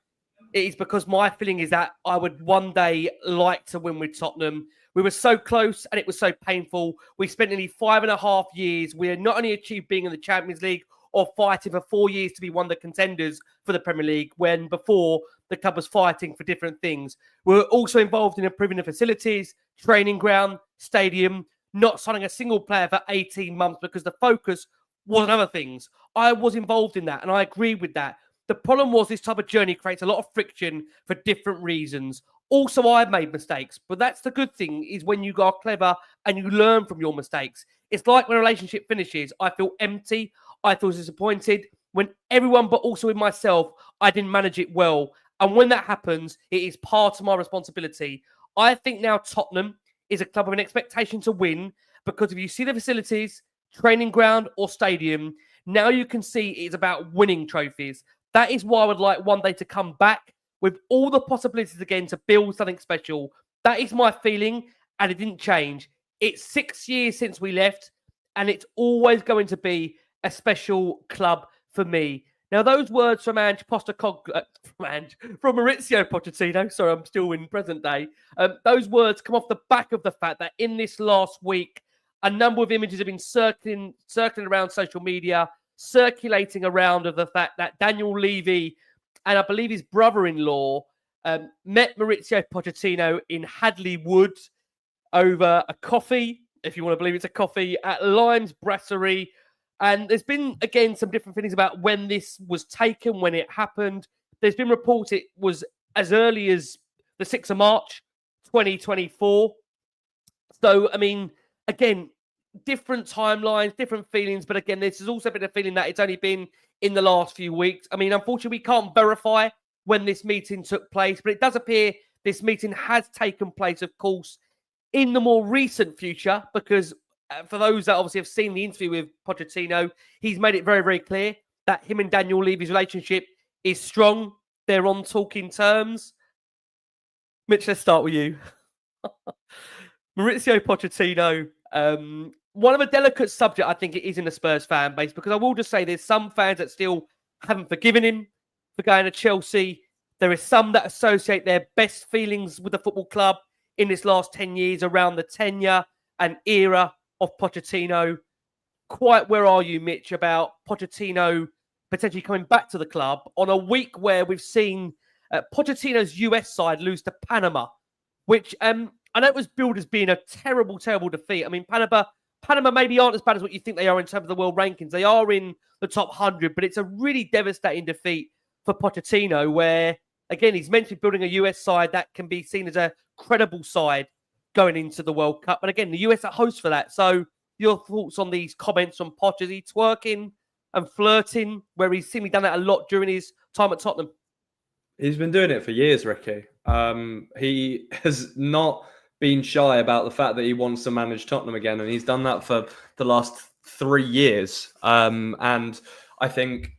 It is because my feeling is that I would one day like to win with Tottenham. We were so close and it was so painful. We spent nearly 5.5 years. We had not only achieved being in the Champions League or fighting for 4 years to be one of the contenders for the Premier League, when before the club was fighting for different things. We were also involved in improving the facilities, training ground, stadium, not signing a single player for 18 months because the focus was on other things. I was involved in that and I agree with that. The problem was this type of journey creates a lot of friction for different reasons. Also, I've made mistakes, but that's the good thing is when you are clever and you learn from your mistakes. It's like when a relationship finishes, I feel empty. I feel disappointed when everyone, but also with myself, I didn't manage it well. And when that happens, it is part of my responsibility. I think now Tottenham is a club with an expectation to win because if you see the facilities, training ground or stadium, now you can see it's about winning trophies. That is why I would like one day to come back with all the possibilities again to build something special. That is my feeling and it didn't change. It's 6 years since we left and it's always going to be a special club for me. Now, those words from Ange Postecoglou, from Mauricio Pochettino, sorry, I'm still in present day. Those words come off the back of the fact that in this last week, a number of images have been circling around social media, circulating around of the fact that Daniel Levy and I believe his brother-in-law met Mauricio Pochettino in Hadley Wood over a coffee, if you want to believe it's a coffee, at Limes Brasserie. And there's been, again, some different feelings about when this was taken, when it happened. There's been reports it was as early as the 6th of March, 2024. So, I mean, again, different timelines, different feelings. But again, this has also been a feeling that it's only been in the last few weeks. I mean, unfortunately, we can't verify when this meeting took place, but it does appear this meeting has taken place, of course, in the more recent future, because for those that obviously have seen the interview with Pochettino, he's made it very, very clear that him and Daniel Levy's relationship is strong. They're on talking terms. Mitch, let's start with you. Mauricio Pochettino, one of a delicate subject, I think it is in the Spurs fan base, because I will just say there's some fans that still haven't forgiven him for going to Chelsea. There is some that associate their best feelings with the football club in this last 10 years around the tenure and era of Pochettino. Quite where are you, Mitch, about Pochettino potentially coming back to the club on a week where we've seen Pochettino's US side lose to Panama, which I know it was billed as being a terrible, terrible defeat. I mean, Panama maybe aren't as bad as what you think they are in terms of the world rankings. They are in the top 100, but it's a really devastating defeat for Pochettino where, again, he's meant to be building a US side that can be seen as a credible side going into the World Cup. But again, the US are host for that. So your thoughts on these comments from Poch? Is he twerking and flirting where he's seemingly done that a lot during his time at Tottenham? He's been doing it for years, Ricky. He has not been shy about the fact that he wants to manage Tottenham again, and he's done that for the last 3 years. And I think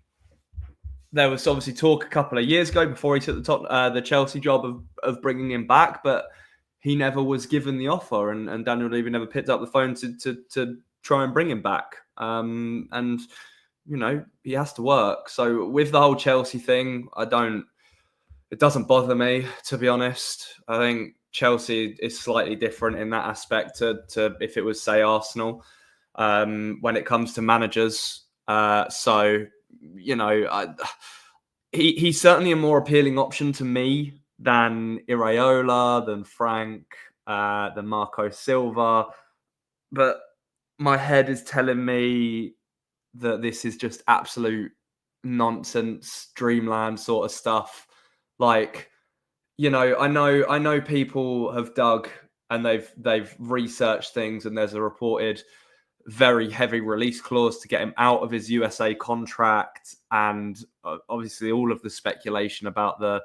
there was obviously talk a couple of years ago before he took the Chelsea job of bringing him back, but he never was given the offer, and Daniel Levy never picked up the phone to try and bring him back. And you know, he has to work. So with the whole Chelsea thing, it doesn't bother me, to be honest. I think Chelsea is slightly different in that aspect to if it was, say, Arsenal, when it comes to managers. So, you know, he's certainly a more appealing option to me than Iraola, than Frank, than Marco Silva. But my head is telling me that this is just absolute nonsense, dreamland sort of stuff. Like, you know, I know people have dug and they've researched things, and there's a reported very heavy release clause to get him out of his USA contract, and obviously all of the speculation about the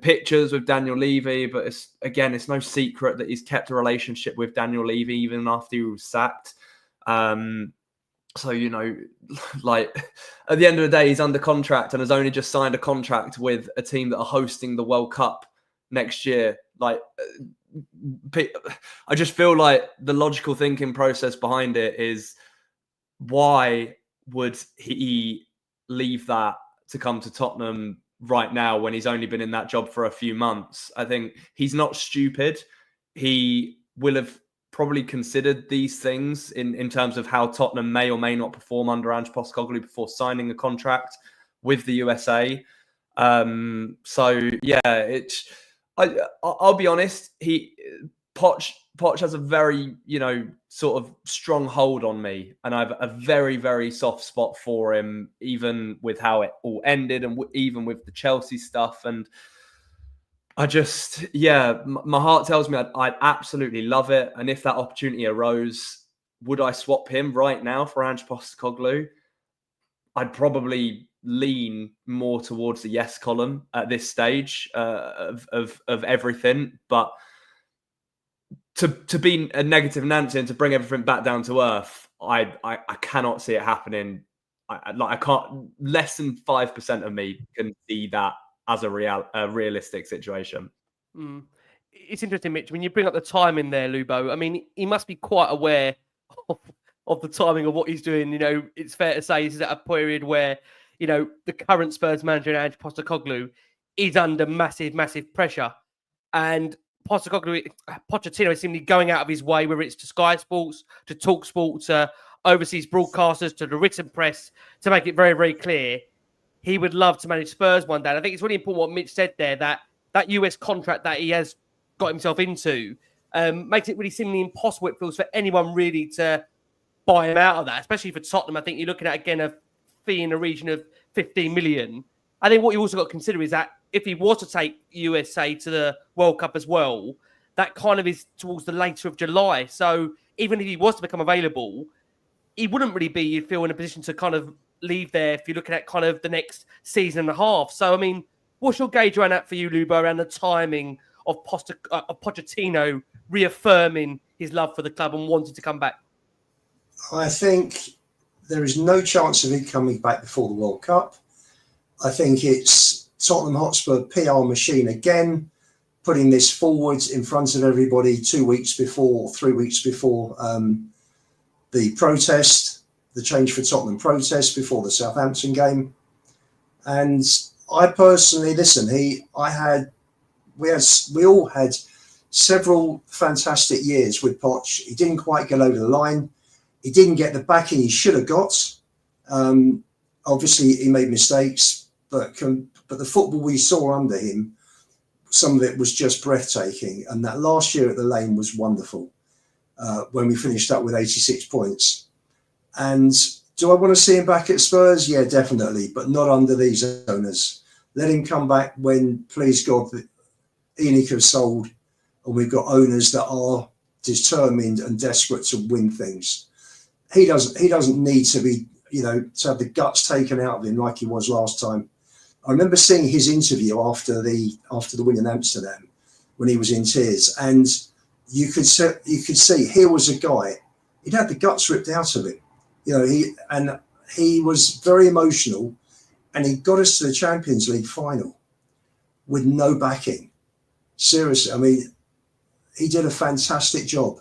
pictures with Daniel Levy. But it's no secret that he's kept a relationship with Daniel Levy even after he was sacked. So, you know, like at the end of the day, he's under contract and has only just signed a contract with a team that are hosting the World Cup next year. Like, I just feel like the logical thinking process behind it is, why would he leave that to come to Tottenham right now when he's only been in that job for a few months? I think he's not stupid. He will have probably considered these things in terms of how Tottenham may or may not perform under Ange Postecoglou before signing a contract with the USA. So yeah, I'll be honest. Poch has a very, you know, sort of strong hold on me, and I have a very, very soft spot for him, even with how it all ended, and even with the Chelsea stuff. And I just, my heart tells me I'd absolutely love it. And if that opportunity arose, would I swap him right now for Ange Postecoglou? I'd probably lean more towards the yes column at this stage of everything. But to be a negative Nancy and to bring everything back down to earth, I cannot see it happening. I can't. Less than 5% of me can see that as a realistic situation. It's interesting, Mitch, when you bring up the timing there, Lubo. I mean, he must be quite aware of the timing of what he's doing. You know, it's fair to say this is at a period where, you know, the current Spurs manager, Ange Postecoglou, is under massive, massive pressure. And Pochettino is seemingly going out of his way, whether it's to Sky Sports, to Talk Sport, to overseas broadcasters, to the written press, to make it very, very clear he would love to manage Spurs one day. And I think it's really important what Mitch said there, that US contract that he has got himself into makes it really seemingly impossible, it feels, for anyone really to buy him out of that, especially for Tottenham. I think you're looking at, again, a fee in the region of 15 million. I think what you also got to consider is that if he was to take USA to the World Cup as well, that kind of is towards the later of July. So even if he was to become available, he wouldn't really be, you feel, in a position to kind of leave there if you're looking at kind of the next season and a half. So, I mean, what's your gauge around that for you, Lubo, around the timing of Pochettino reaffirming his love for the club and wanting to come back? I think there is no chance of him coming back before the World Cup. I think it's Tottenham Hotspur PR machine again, putting this forward in front of everybody 2 weeks before, 3 weeks before the protest, the change for Tottenham protest before the Southampton game. And I personally, we all had several fantastic years with Poch. He didn't quite get over the line. He didn't get the backing he should have got. Obviously, he made mistakes, but the football we saw under him, some of it was just breathtaking. And that last year at the Lane was wonderful when we finished up with 86 points. And do I want to see him back at Spurs? Yeah, definitely, but not under these owners. Let him come back when, please God, ENIC have sold and we've got owners that are determined and desperate to win things. He doesn't need to be, to have the guts taken out of him like he was last time. I remember seeing his interview after the win in Amsterdam when he was in tears, and you could see here was a guy, he'd had the guts ripped out of him. He was very emotional, and he got us to the Champions League final with no backing. Seriously, I mean, he did a fantastic job.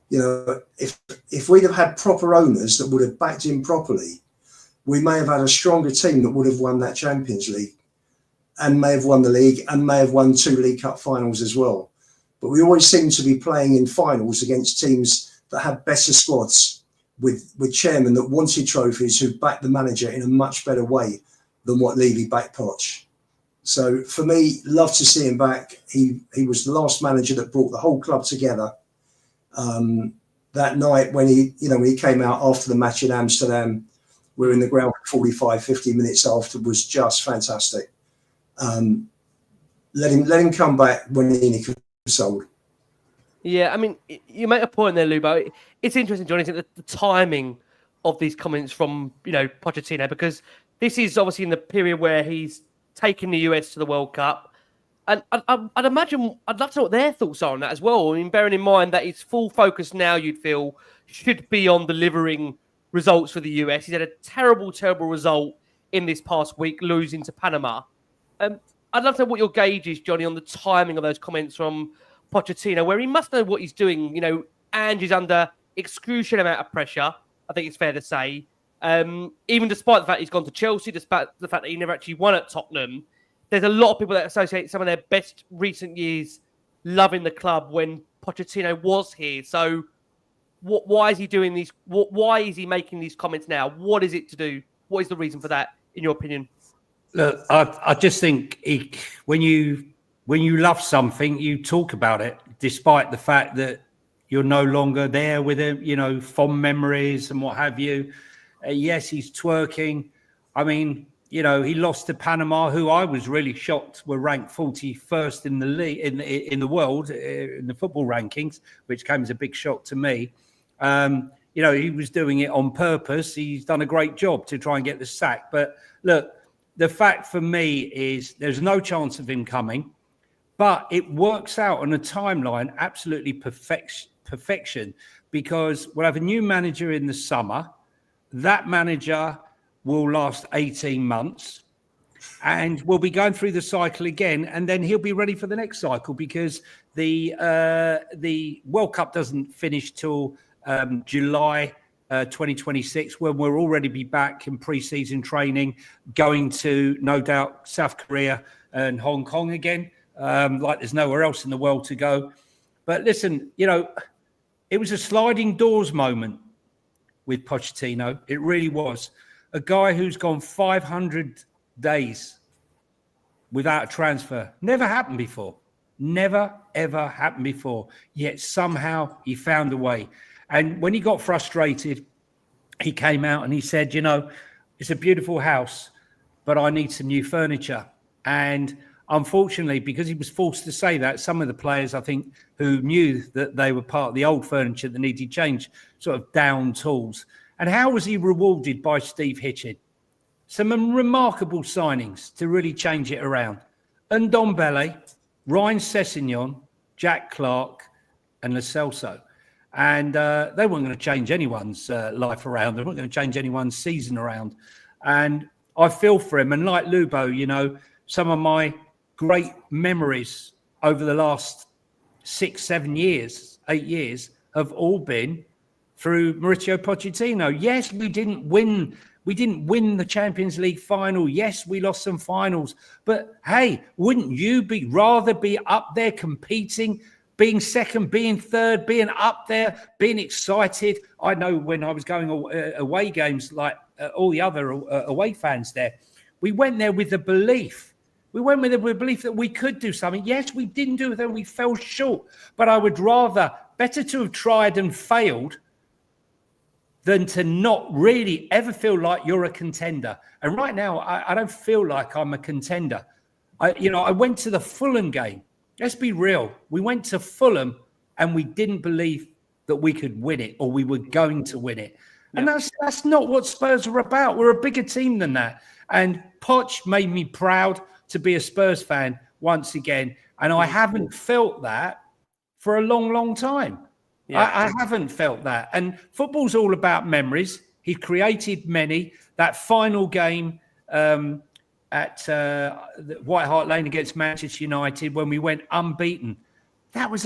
If we'd have had proper owners that would have backed him properly, we may have had a stronger team that would have won that Champions League and may have won the league and may have won 2 League Cup finals as well. But we always seem to be playing in finals against teams that had better squads with chairmen that wanted trophies, who backed the manager in a much better way than what Levy backed Poch. So for me, love to see him back. He was the last manager that brought the whole club together. That night when he came out after the match in Amsterdam, we were in the ground for 45, 50 minutes after, was just fantastic. Let him come back when he could be sold. Yeah, I mean, you make a point there, Lubo. It's interesting, Johnny, the timing of these comments from, Pochettino, because this is obviously in the period where he's taken the US to the World Cup. And I'd imagine, I'd love to know what their thoughts are on that as well. I mean, bearing in mind that his full focus now, you'd feel, should be on delivering results for the US. He's had a terrible, terrible result in this past week, losing to Panama. I'd love to know what your gauge is, Johnny, on the timing of those comments from Pochettino, where he must know what he's doing. And he's under excruciating amount of pressure, I think it's fair to say. Even despite the fact he's gone to Chelsea, despite the fact that he never actually won at Tottenham, there's a lot of people that associate some of their best recent years loving the club when Pochettino was here. So why is he doing these? Why is he making these comments now? What is it to do? What is the reason for that, in your opinion? Look, I just think when you love something, you talk about it, despite the fact that you're no longer there with him, fond memories and what have you. Yes, he's twerking. I mean, he lost to Panama, who I was really shocked were ranked 41st in the league, in the world, in the football rankings, which came as a big shock to me. He was doing it on purpose. He's done a great job to try and get the sack. But look, the fact for me is there's no chance of him coming, but it works out on a timeline, absolutely perfection, because we'll have a new manager in the summer. That manager will last 18 months and we'll be going through the cycle again, and then he'll be ready for the next cycle, because the World Cup doesn't finish till July 2026, when we'll already be back in pre-season training, going to, no doubt, South Korea and Hong Kong again, like there's nowhere else in the world to go. But listen, it was a sliding doors moment with Pochettino. It really was. A guy who's gone 500 days without a transfer. Never happened before. Never, ever happened before. Yet somehow he found a way. And when he got frustrated, he came out and he said, it's a beautiful house, but I need some new furniture. And unfortunately, because he was forced to say that, some of the players, I think, who knew that they were part of the old furniture that needed change, sort of down tools. And how was he rewarded by Steve Hitchin? Some remarkable signings to really change it around. Ndombele, Ryan Sessegnon, Jack Clark, and Lo Celso. And they weren't going to change anyone's life around. They weren't going to change anyone's season around. And I feel for him. And like Lubo, you know, some of my great memories over the last 6, 7 years, 8 years have all been through Mauricio Pochettino. Yes, we didn't win the Champions League final. Yes, we lost some finals. But hey, wouldn't you rather be up there competing, being second, being third, being up there, being excited? I know when I was going away games, like all the other away fans there, we went there with the belief. We went with the belief that we could do something. Yes, we didn't do it, and we fell short. But I would better to have tried and failed than to not really ever feel like you're a contender. And right now, I don't feel like I'm a contender. I went to the Fulham game. Let's be real. We went to Fulham and we didn't believe that we could win it or we were going to win it. And that's not what Spurs are about. We're a bigger team than that. And Poch made me proud to be a Spurs fan once again. And I haven't felt that for a long, long time. Yeah. I haven't felt that. And football's all about memories. He created many. That final game at White Hart Lane against Manchester United when we went unbeaten, that was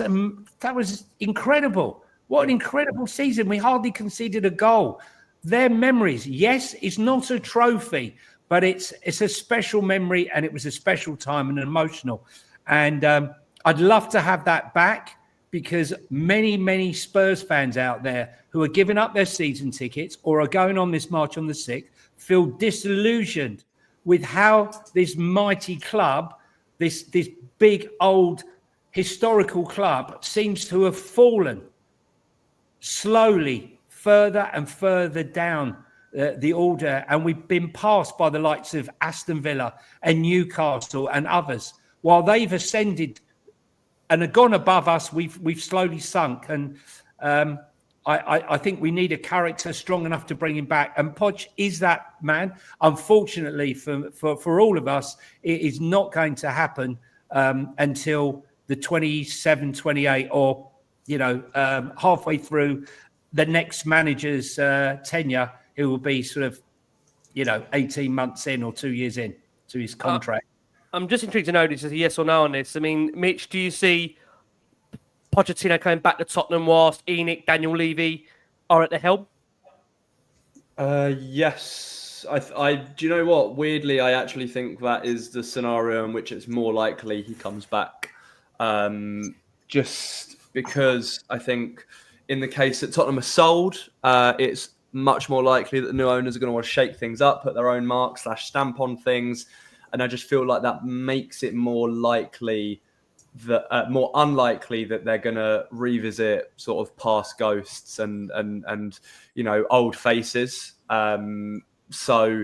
incredible. What an incredible season. We hardly conceded a goal. Their memories, yes, it's not a trophy, but it's a special memory, and it was a special time and emotional. And I'd love to have that back, because many, many Spurs fans out there who are giving up their season tickets or are going on this march on the 6th feel disillusioned with how this mighty club, this big, old, historical club, seems to have fallen slowly further and further down the order. And we've been passed by the likes of Aston Villa and Newcastle and others. While they've ascended and have gone above us, we've slowly sunk. And I think we need a character strong enough to bring him back. And Poch is that man. Unfortunately for all of us, it is not going to happen until the 27, 28, or halfway through the next manager's tenure, who will be sort of 18 months in or 2 years in to his contract. I'm just intrigued to know this is a yes or no on this. I mean, Mitch, do you see Pochettino coming back to Tottenham whilst ENIC, Daniel Levy are at the helm? Yes. I do you know what? Weirdly, I actually think that is the scenario in which it's more likely he comes back. Just because I think in the case that Tottenham are sold, it's much more likely that the new owners are going to want to shake things up, put their own mark / stamp on things. And I just feel like that makes it more likely that more unlikely that they're going to revisit sort of past ghosts and old faces. So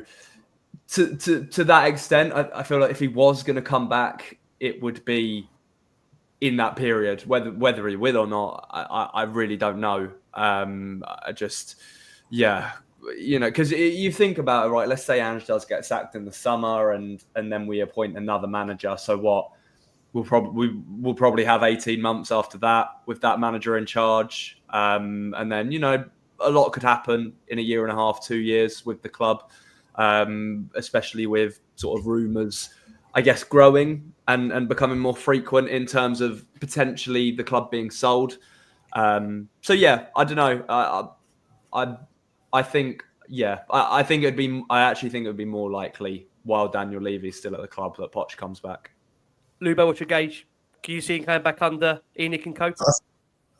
to that extent, I feel like if he was going to come back, it would be in that period. Whether he will or not, I really don't know. Because you think about it, right? Let's say Ange does get sacked in the summer, and then we appoint another manager. So what? We'll probably have 18 months after that with that manager in charge, and then a lot could happen in a year and a half, 2 years with the club, especially with sort of rumours, I guess, growing and becoming more frequent in terms of potentially the club being sold. I don't know. I think it would be more likely while Daniel Levy's still at the club that Poch comes back. Lubo, what's your gauge? Can you see him coming back under ENIC and co?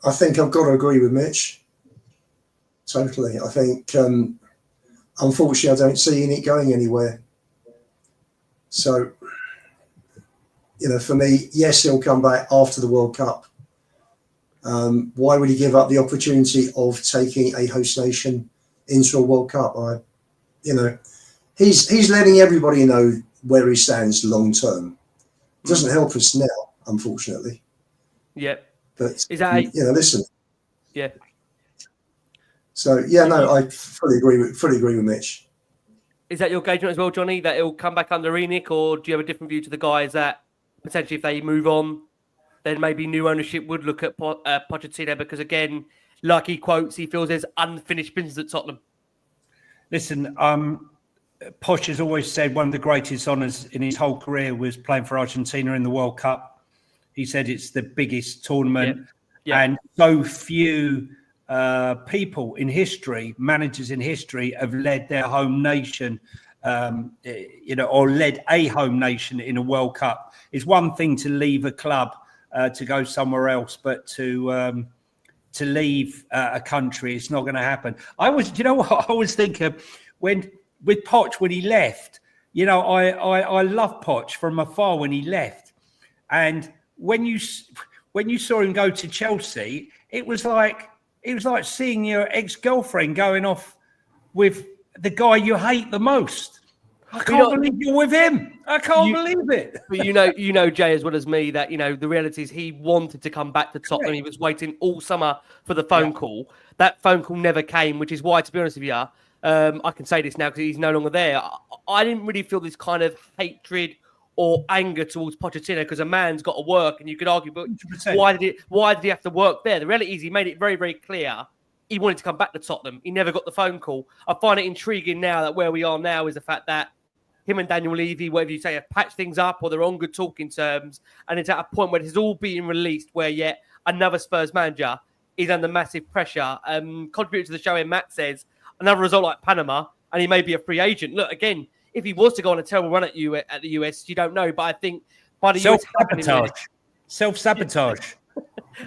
I think I've got to agree with Mitch. Totally. I think, unfortunately, I don't see ENIC going anywhere. So, for me, yes, he'll come back after the World Cup. Why would he give up the opportunity of taking a host nation into a World Cup? He's letting everybody know where he stands long term. It doesn't help us now, unfortunately. Yeah. But Is that listen. Yeah. So I fully agree with Mitch. Is that your engagement as well, Johnny? That it'll come back under Enoch, or do you have a different view to the guys that potentially, if they move on, then maybe new ownership would look at Pochettino? Because again, like he quotes, he feels there's unfinished business at Tottenham. Listen, Poch has always said one of the greatest honours in his whole career was playing for Argentina in the World Cup. He said it's the biggest tournament, and so few people in history, managers in history, have led their home nation, or led a home nation in a World Cup. It's one thing to leave a club to go somewhere else, but to leave a country, it's not going to happen. I was thinking with Poch when he left, I love Poch from afar when he left, and when you saw him go to Chelsea, it was like seeing your ex-girlfriend going off with the guy you hate the most. I can't believe you're with him. I can't believe it. But you know, Jay, as well as me, that the reality is he wanted to come back to Tottenham. Correct. He was waiting all summer for the phone call. That phone call never came, which is why, to be honest with you, I can say this now because he's no longer there. I didn't really feel this kind of hatred or anger towards Pochettino because a man's got to work, and you could argue, but 100%. Why did he have to work there? The reality is he made it very, very clear he wanted to come back to Tottenham. He never got the phone call. I find it intriguing now that where we are now is the fact that him and Daniel Levy, whatever you say, have patched things up or they're on good talking terms, and it's at a point where it's all being released where yet another Spurs manager is under massive pressure. Contributing to the show, Matt says, another result like Panama, and he may be a free agent. Look, again, if he was to go on a terrible run at the US, you don't know. But I think by the self-sabotage.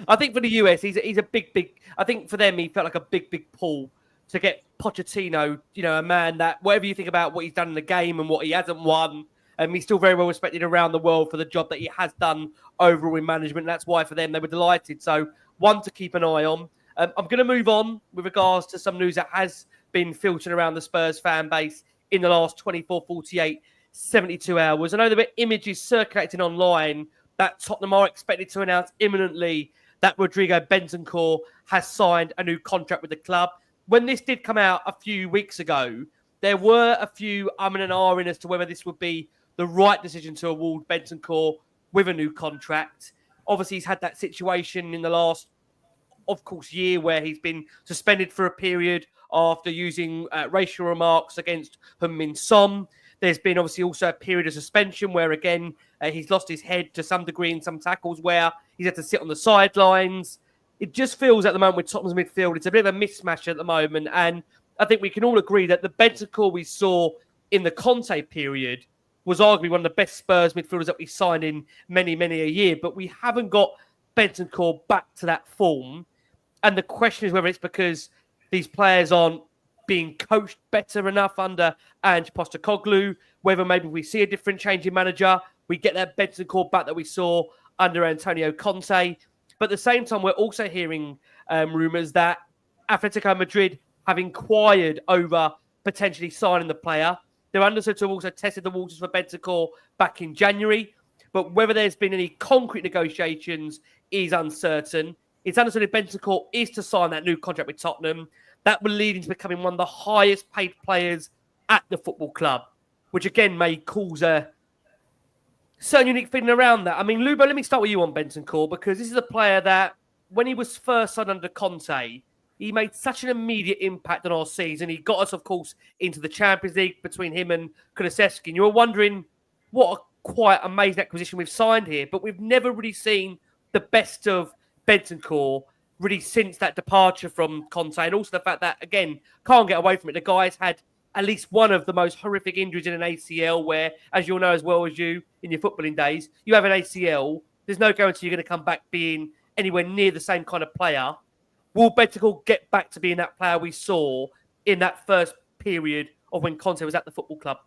I think for the US, he's a big. I think for them, he felt like a big pull to get Pochettino. A man that whatever you think about what he's done in the game and what he hasn't won, he's still very well respected around the world for the job that he has done overall in management. That's why for them they were delighted. So one to keep an eye on. I'm going to move on with regards to some news that has been filtering around the Spurs fan base in the last 24, 48, 72 hours. I know there were images circulating online that Tottenham are expected to announce imminently that Rodrigo Bentancur has signed a new contract with the club. When this did come out a few weeks ago, there were a few and ahhing as to whether this would be the right decision to award Bentancur with a new contract. Obviously, he's had that situation in the last, of course, year where he's been suspended for a period after using racial remarks against Heung-Min Son. There's been obviously also a period of suspension where, again, he's lost his head to some degree in some tackles where he's had to sit on the sidelines. It just feels at the moment with Tottenham's midfield, it's a bit of a mismatch at the moment. And I think we can all agree that the Bentancur we saw in the Conte period was arguably one of the best Spurs midfielders that we signed in many, many a year. But we haven't got Bentancur back to that form. And the question is whether it's because these players aren't being coached better enough under Ange Postecoglou, whether maybe we see a different change in manager, we get that Bentancur back that we saw under Antonio Conte. But at the same time, we're also hearing rumours that Atletico Madrid have inquired over potentially signing the player. They're understood to have also tested the waters for Bentancur back in January. But whether there's been any concrete negotiations is uncertain. It's understood if Bentancur is to sign that new contract with Tottenham, that will lead into becoming one of the highest paid players at the football club, which again may cause a certain unique feeling around that. I mean, Lubo, let me start with you on Bentancur, because this is a player that when he was first signed under Conte, he made such an immediate impact on our season. He got us, of course, into the Champions League between him and Kulusevski. And you were wondering what a quite amazing acquisition we've signed here, but we've never really seen the best of Bentancur really since that departure from Conte. And also the fact that, again, can't get away from it. The guy's had at least one of the most horrific injuries in an ACL where, as you'll know as well as you in your footballing days, you have an ACL, there's no guarantee you're going to come back being anywhere near the same kind of player. Will Bentancur get back to being that player we saw in that first period of when Conte was at the football club?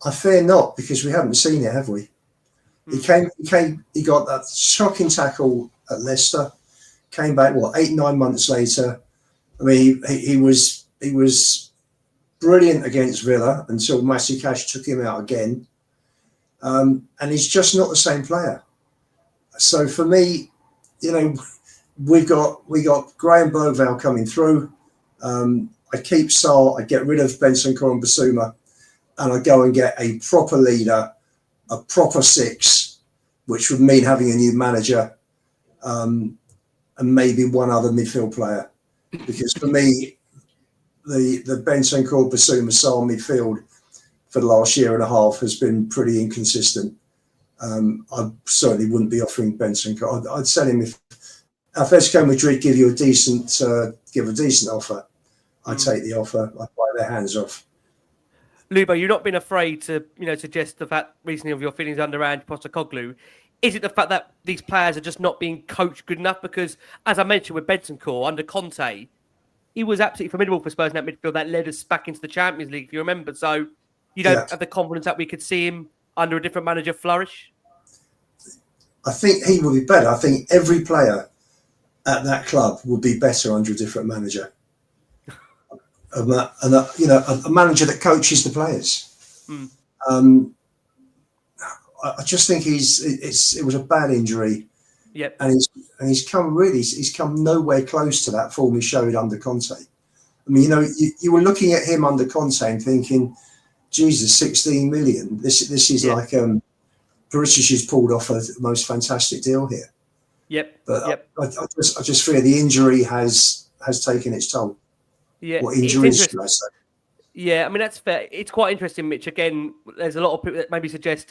I fear not, because we haven't seen it, have we? He got that shocking tackle at Leicester, came back, 8-9 months later. I mean, he was brilliant against Villa until Massey Cash took him out again. and he's just not the same player. So for me, we got Graham Bergvall coming through. I keep Sarr, I get rid of Bentancur and Bissouma, and I go and get a proper leader, a proper six, which would mean having a new manager, and maybe one other midfield player. Because for me, the Bentancur, Bissouma, Sarr midfield for the last year and a half has been pretty inconsistent. I certainly wouldn't be offering Bentancur. I'd sell him if Atletico Madrid give a decent offer. I'd take the offer. I'd buy their hands off. Lubo, you've not been afraid to, suggest the fact recently of your feelings under Ange Postecoglou. Is it the fact that these players are just not being coached good enough? Because, as I mentioned with Bentancur, under Conte, he was absolutely formidable for Spurs in that midfield that led us back into the Champions League, if you remember. So you don't have the confidence that we could see him under a different manager flourish? I think he will be better. I think every player at that club will be better under a different manager. A manager that coaches the players. I just think it was a bad injury. Yep. And he's come nowhere close to that form he showed under Conte. I mean, you were looking at him under Conte and thinking, Jesus, 16 million. This is like Paritici's pulled off a most fantastic deal here. Yep. But I just fear the injury has taken its toll. Yeah. What injuries should I say? Yeah, I mean, that's fair. It's quite interesting, Mitch. Again, there's a lot of people that maybe suggest,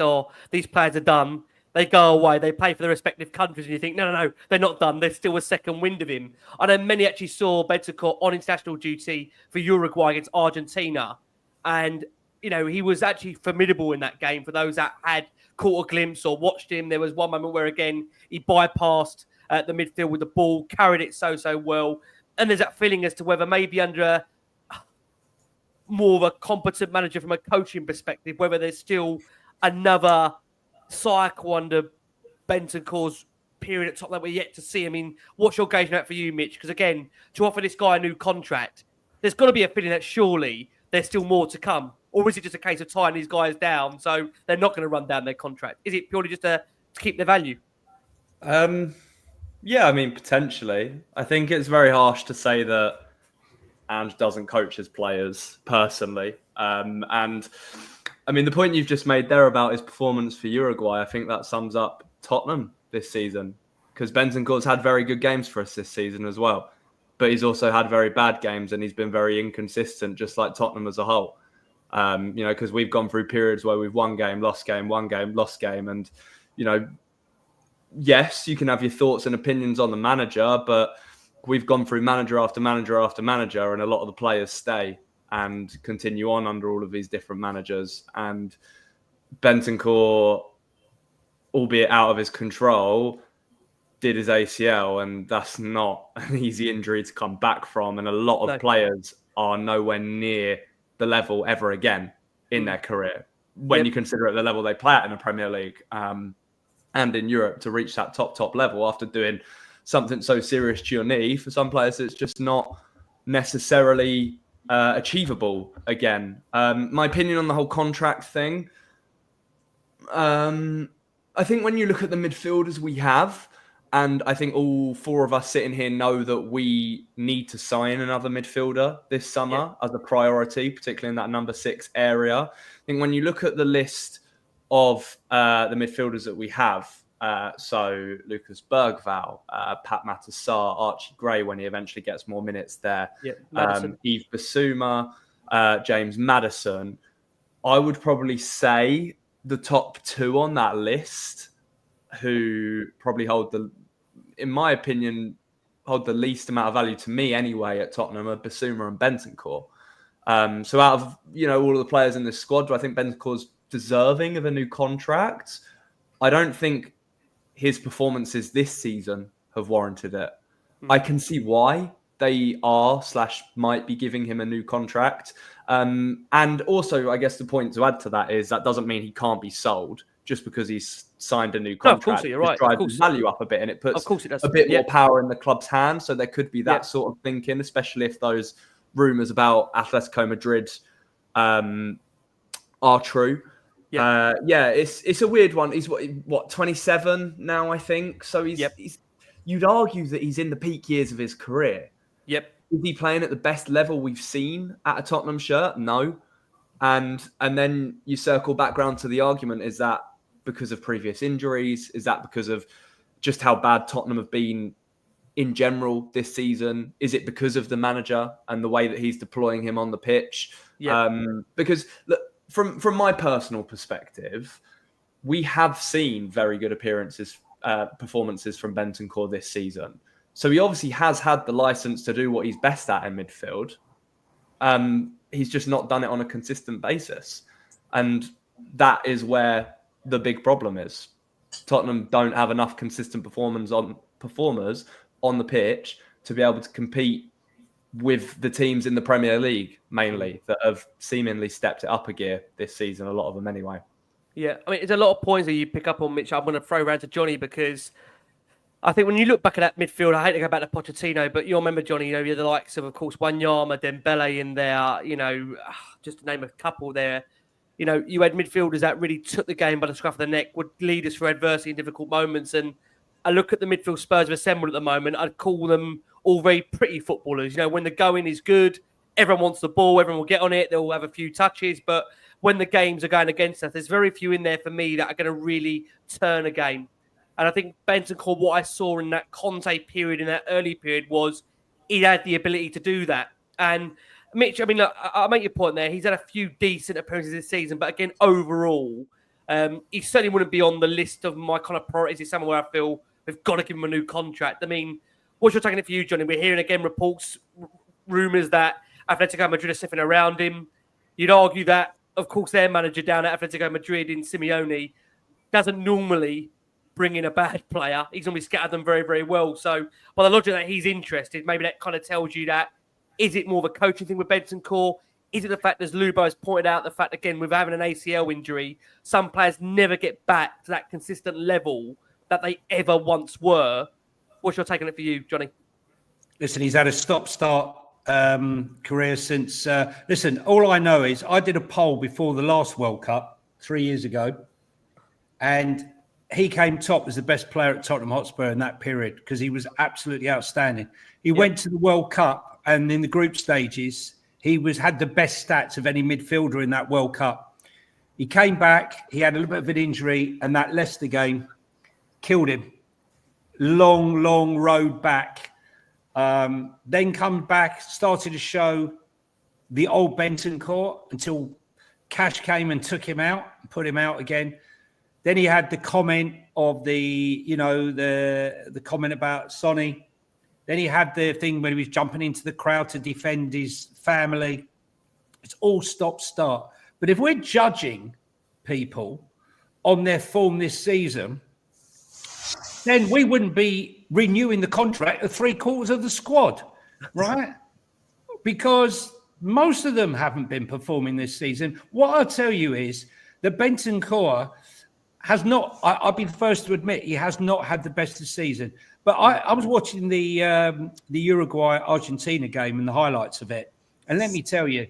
these players are done. They go away, they play for their respective countries, and you think, no, they're not done. There's still a second wind of him. I know many actually saw Bentancur on international duty for Uruguay against Argentina. And, he was actually formidable in that game. For those that had caught a glimpse or watched him, there was one moment where, again, he bypassed the midfield with the ball, carried it so well. And there's that feeling as to whether maybe under more of a competent manager from a coaching perspective, whether there's still another cycle under Bentancur's period at top that we're yet to see. I mean, what's your gauge on that for you, Mitch? Because again, to offer this guy a new contract, there's got to be a feeling that surely there's still more to come. Or is it just a case of tying these guys down so they're not going to run down their contract? Is it purely just to keep their value? Yeah, I mean, potentially. I think it's very harsh to say that Ange doesn't coach his players personally. And I mean, the point you've just made there about his performance for Uruguay, I think that sums up Tottenham this season, because Bentancur's had very good games for us this season as well. But he's also had very bad games and he's been very inconsistent, just like Tottenham as a whole. Because we've gone through periods where we've won game, lost game, won game, lost game. And, yes, you can have your thoughts and opinions on the manager, but we've gone through manager after manager after manager, and a lot of the players stay and continue on under all of these different managers. And Bentancur, albeit out of his control, did his ACL, and that's not an easy injury to come back from. And a lot of players are nowhere near the level ever again in their career when you consider it the level they play at in the Premier League and in Europe. To reach that top level after doing something so serious to your knee, for some players it's just not necessarily achievable again. My opinion on the whole contract thing, I think when you look at the midfielders we have, and I think all four of us sitting here know that we need to sign another midfielder this summer as a priority, particularly in that number 6 area. I think when you look at the list of the midfielders that we have, so Lucas Bergvall, Pat Mathys, Archie Gray when he eventually gets more minutes there, Yves Bissouma, James Maddison, I would probably say the top 2 on that list who probably in my opinion, hold the least amount of value to me anyway at Tottenham are Bissouma and Bentancur. So out of, all of the players in this squad, do I think Bentancur's deserving of a new contract? I don't think his performances this season have warranted it. I can see why they might be giving him a new contract. And also, I guess the point to add to that is that doesn't mean he can't be sold just because he's signed a new contract. No, of course, you're right. It drives his value up a bit, and it puts a bit more power in the club's hands. So there could be that sort of thinking, especially if those rumours about Atletico Madrid are true. It's a weird one. He's what 27 now, I think. So he's you'd argue that he's in the peak years of his career. Yep. Is he playing at the best level we've seen at a Tottenham shirt? No. And then you circle back round to the argument, is that because of previous injuries? Is that because of just how bad Tottenham have been in general this season? Is it because of the manager and the way that he's deploying him on the pitch? Because look, from my personal perspective, we have seen very good performances from Bentancur this season. So he obviously has had the license to do what he's best at in midfield. He's just not done it on a consistent basis. And that is where the big problem is. Tottenham don't have enough consistent performers on the pitch to be able to compete with the teams in the Premier League, mainly, that have seemingly stepped it up a gear this season, a lot of them anyway. Yeah, I mean, there's a lot of points that you pick up on, Mitch. I'm going to throw around to Johnny, because I think when you look back at that midfield, I hate to go back to Pochettino, but you'll remember, Johnny, you're the likes of course, Wanyama, Dembele in there, just to name a couple there. You had midfielders that really took the game by the scruff of the neck, would lead us through adversity in difficult moments. And I look at the midfield Spurs have assembled at the moment, I'd call them all very pretty footballers. When the going is good, everyone wants the ball, everyone will get on it, they'll have a few touches. But when the games are going against us, there's very few in there for me that are going to really turn a game. And I think Bentancur, what I saw in that Conte period, in that early period, was he had the ability to do that. And Mitch, I mean, look, I'll make your point there. He's had a few decent appearances this season, but again, overall, he certainly wouldn't be on the list of my kind of priorities. He's someone where I feel we've got to give him a new contract. I mean, what's your taking it for you, Johnny? We're hearing again reports, rumours that Atletico Madrid are sniffing around him. You'd argue that, of course, their manager down at Atletico Madrid in Simeone doesn't normally bring in a bad player. He's normally scattered them very, very well. So by the logic that he's interested, maybe that kind of tells you that, is it more of a coaching thing with Bentancur? Is it the fact, as Lubo has pointed out, the fact, again, with having an ACL injury, some players never get back to that consistent level that they ever once were? What's your take on it for you, Johnny? Listen, he's had a stop-start career since... listen, all I know is I did a poll before the last World Cup 3 years ago, and he came top as the best player at Tottenham Hotspur in that period because he was absolutely outstanding. He went to the World Cup, and in the group stages, he had the best stats of any midfielder in that World Cup. He came back, he had a little bit of an injury, and that Leicester game killed him. Long road back. Then come back, started to show the old Bentancur until Cash came and took him out, put him out again. Then he had the comment of the comment about Sonny. Then he had the thing when he was jumping into the crowd to defend his family. It's all stop-start. But if we're judging people on their form this season, then we wouldn't be renewing the contract of 3/4 of the squad, right? Because most of them haven't been performing this season. What I'll tell you is that Bentancur has not, I'll be the first to admit, he has not had the best of the season. But I was watching the Uruguay-Argentina game and the highlights of it. And let me tell you,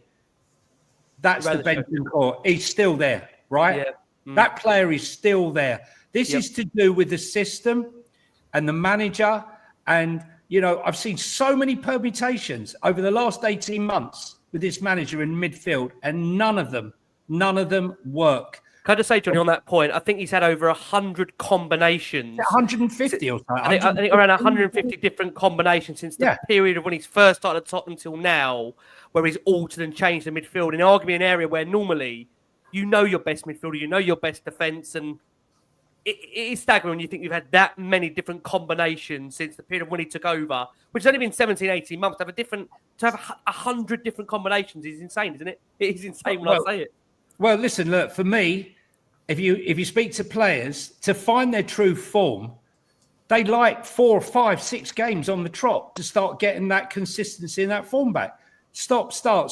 that's the Bentancur. He's still there, right? Yeah. That player is still there. This is to do with the system and the manager. And, I've seen so many permutations over the last 18 months with this manager in midfield, and none of them work. Can I just say, Johnny, on that point, I think he's had over 100 combinations. 150 or something. I think around 150 different combinations since the period of when he's first started at Tottenham till now, where he's altered and changed the midfield. In arguably an area where normally your best midfielder, your best defence, and it is staggering when you think you've had that many different combinations since the period of when he took over, which has only been 17, 18 months. To have 100 different combinations is insane, isn't it? It is insane when I say it. Well, listen, look, for me, if you speak to players, to find their true form, they like 4, 5, 6 games on the trot to start getting that consistency and that form back. Stop, start.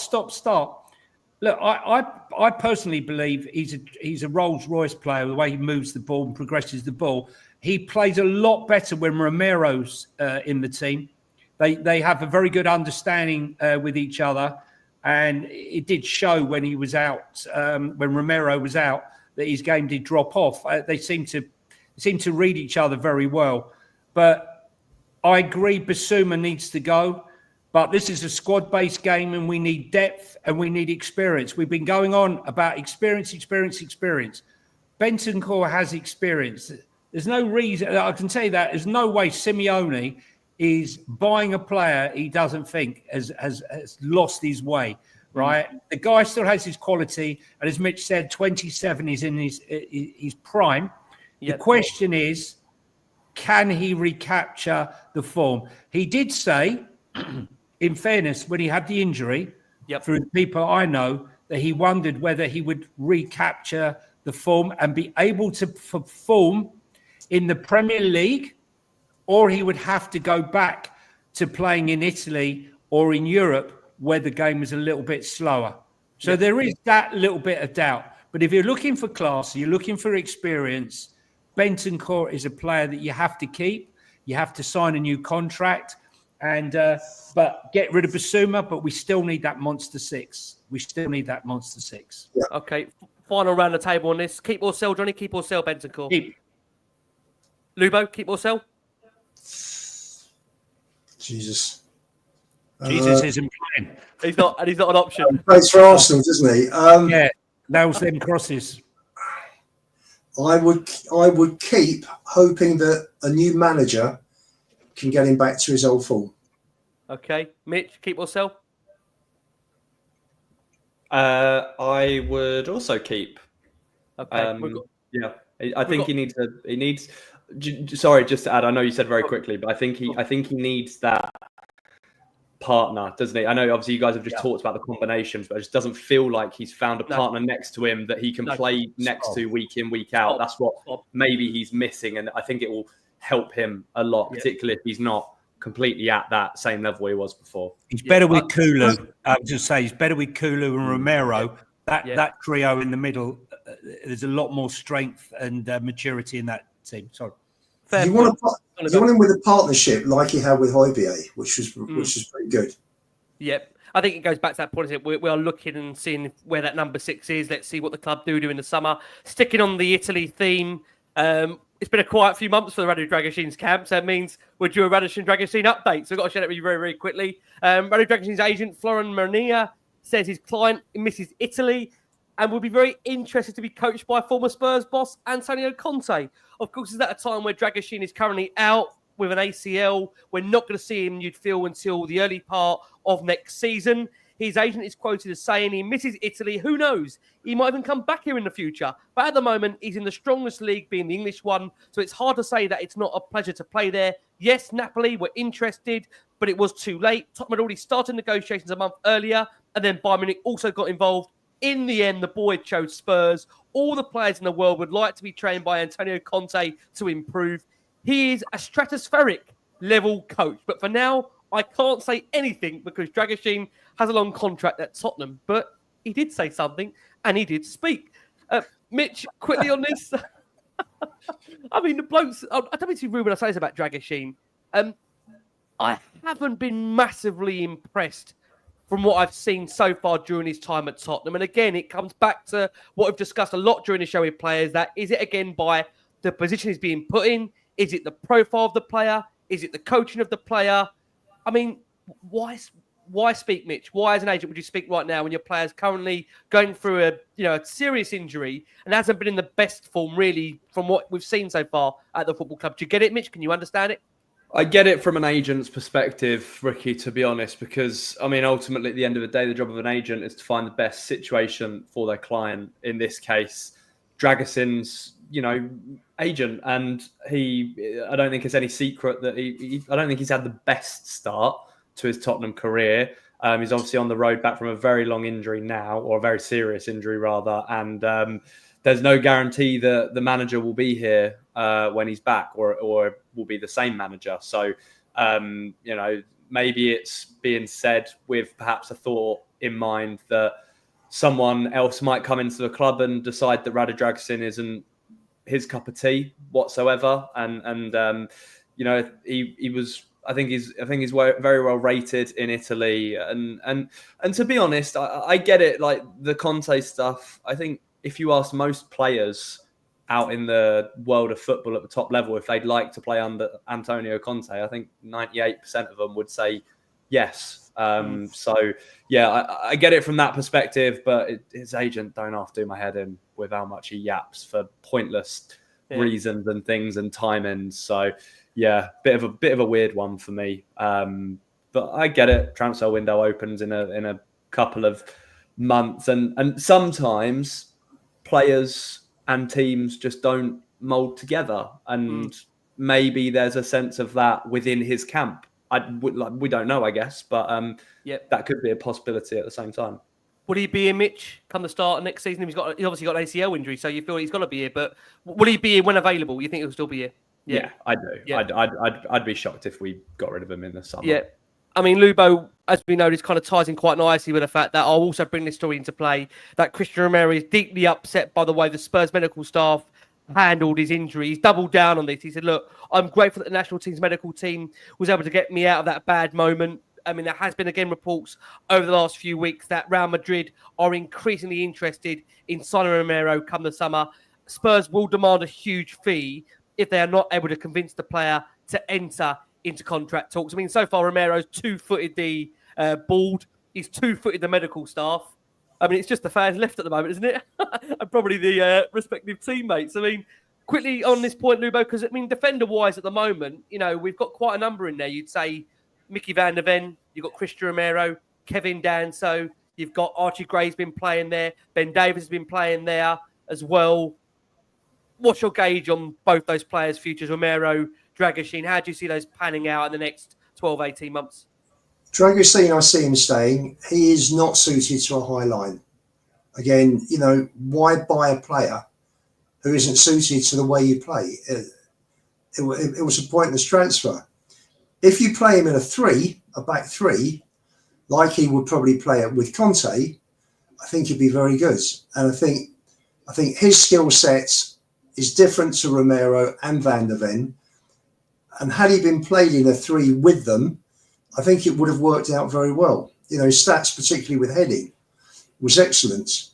Look, I personally believe he's a Rolls-Royce player, the way he moves the ball and progresses the ball. He plays a lot better when Romero's in the team. They have a very good understanding with each other. And it did show when he was out, when Romero was out, that his game did drop off. They seem to read each other very well. But I agree, Bissouma needs to go. But this is a squad-based game, and we need depth and we need experience. We've been going on about experience. Bentancur has experience. There's no reason, I can tell you that, there's no way Simeone is buying a player he doesn't think has lost his way, right? The guy still has his quality, and as Mitch said, 27 is in his prime. Yep. The question is, can he recapture the form? He did say, in fairness, when he had the injury, through the people I know, that he wondered whether he would recapture the form and be able to perform in the Premier League, or he would have to go back to playing in Italy or in Europe where the game is a little bit slower. So there is that little bit of doubt. But if you're looking for class, you're looking for experience, Bentancur is a player that you have to keep. You have to sign a new contract. And but get rid of Bissouma, but we still need that monster six. Yeah. Okay, final round of the table on this. Keep or sell, Johnny. Keep or sell, Bentancur. Keep. Lubo, keep or sell? Jesus isn't playing. He's not an option. He plays for Arsenal, doesn't he? Yeah, nails them crosses. I would keep hoping that a new manager can get him back to his old form. Okay, Mitch, keep or sell? I would also keep. Okay. I think he needs. Sorry, just to add. I know you said very quickly, but I think he needs that partner, doesn't he? I know obviously you guys have just talked about the combinations, but it just doesn't feel like he's found a partner next to him that he can play next to week in, week out. That's what maybe he's missing, and I think it will help him a lot, particularly if he's not completely at that same level he was before. He's better with Kulu. I would just say he's better with Kulu and Romero. That trio in the middle, there's a lot more strength and maturity in that team. Sorry. You want him with a partnership like he had with Højbjerg, which was pretty good. Yep. I think it goes back to that point. We are looking and seeing where that number 6 is. Let's see what the club do in the summer. Sticking on the Italy theme, it's been a quiet few months for the Radu Dragusin's camp, so it means we're due a Radu Dragusin update. So we've got to share it with you very, very quickly. Radu Dragusin's agent, Florian Murnia, says his client misses Italy and will be very interested to be coached by former Spurs boss Antonio Conte. Of course, it's at a time where Dragusin is currently out with an ACL. We're not going to see him, you'd feel, until the early part of next season. His agent is quoted as saying he misses Italy. Who knows? He might even come back here in the future. But at the moment, he's in the strongest league, being the English one. So it's hard to say that it's not a pleasure to play there. Yes, Napoli were interested, but it was too late. Tottenham had already started negotiations a month earlier, and then Bayern Munich also got involved. In the end, the boy chose Spurs. All the players in the world would like to be trained by Antonio Conte to improve. He is a stratospheric level coach. But for now, I can't say anything because Dragusin has a long contract at Tottenham. But he did say something and he did speak. Mitch, quickly on this. I mean, the blokes, I don't mean to be rude when I say this about Dragusin. I haven't been massively impressed from what I've seen so far during his time at Tottenham. And again, it comes back to what we've discussed a lot during the show with players, that is it again by the position he's being put in? Is it the profile of the player? Is it the coaching of the player? I mean, why speak, Mitch? Why as an agent would you speak right now when your player's currently going through a serious injury and hasn't been in the best form really from what we've seen so far at the football club? Do you get it, Mitch? Can you understand it? I get it from an agent's perspective, Ricky, to be honest, because, I mean, ultimately, at the end of the day, the job of an agent is to find the best situation for their client. In this case, Dragusin's, agent. And I don't think it's any secret that I don't think he's had the best start to his Tottenham career. He's obviously on the road back from a very long injury now, or a very serious injury, rather. And there's no guarantee that the manager will be here when he's back, or will be the same manager. So, maybe it's being said with perhaps a thought in mind that someone else might come into the club and decide that Radu Dragusin isn't his cup of tea whatsoever. And he was. I think he's very well rated in Italy. And to be honest, I get it. Like the Conte stuff, I think if you ask most players out in the world of football at the top level if they'd like to play under Antonio Conte, I think 98% of them would say yes. So yeah, I get it from that perspective, but his agent don't half do my head in with how much he yaps for pointless reasons and things and timings. So yeah, bit of a weird one for me. But I get it. Transfer window opens in a couple of months, and sometimes players and teams just don't mold together, and maybe there's a sense of that within his camp. We don't know, I guess, but that could be a possibility at the same time. Would he be here, Mitch, come the start of next season? He's obviously got an ACL injury, so you feel he's got to be here. But will he be here when available? You think he'll still be here? Yeah, I do. Yeah. I'd be shocked if we got rid of him in the summer. Yeah. I mean, Lubo, as we know, this kind of ties in quite nicely with the fact that I'll also bring this story into play, that Christian Romero is deeply upset by the way the Spurs medical staff handled his injury. He's doubled down on this. He said, look, I'm grateful that the national team's medical team was able to get me out of that bad moment. I mean, there has been, again, reports over the last few weeks that Real Madrid are increasingly interested in signing Romero come the summer. Spurs will demand a huge fee if they are not able to convince the player to enter into contract talks. I mean, so far, Romero's two-footed the board. He's two-footed the medical staff. I mean, it's just the fans left at the moment, isn't it? And probably the respective teammates. I mean, quickly on this point, Lubo, because, I mean, defender-wise at the moment, you know, we've got quite a number in there. You'd say Mickey van der Ven, you've got Christian Romero, Kevin Danso, you've got Archie Gray's been playing there, Ben Davies has been playing there as well. What's your gauge on both those players' futures, Romero, Dragusin? How do you see those panning out in the next 12, 18 months? Dragusin, I see him staying. He is not suited to a high line. Again, you know, why buy a player who isn't suited to the way you play? It was a pointless transfer. If you play him in a back three, like he would probably play it with Conte, I think he'd be very good. And I think his skill set is different to Romero and Van der Ven. And had he been played in a three with them, I think it would have worked out very well. You know, his stats, particularly with heading, was excellent.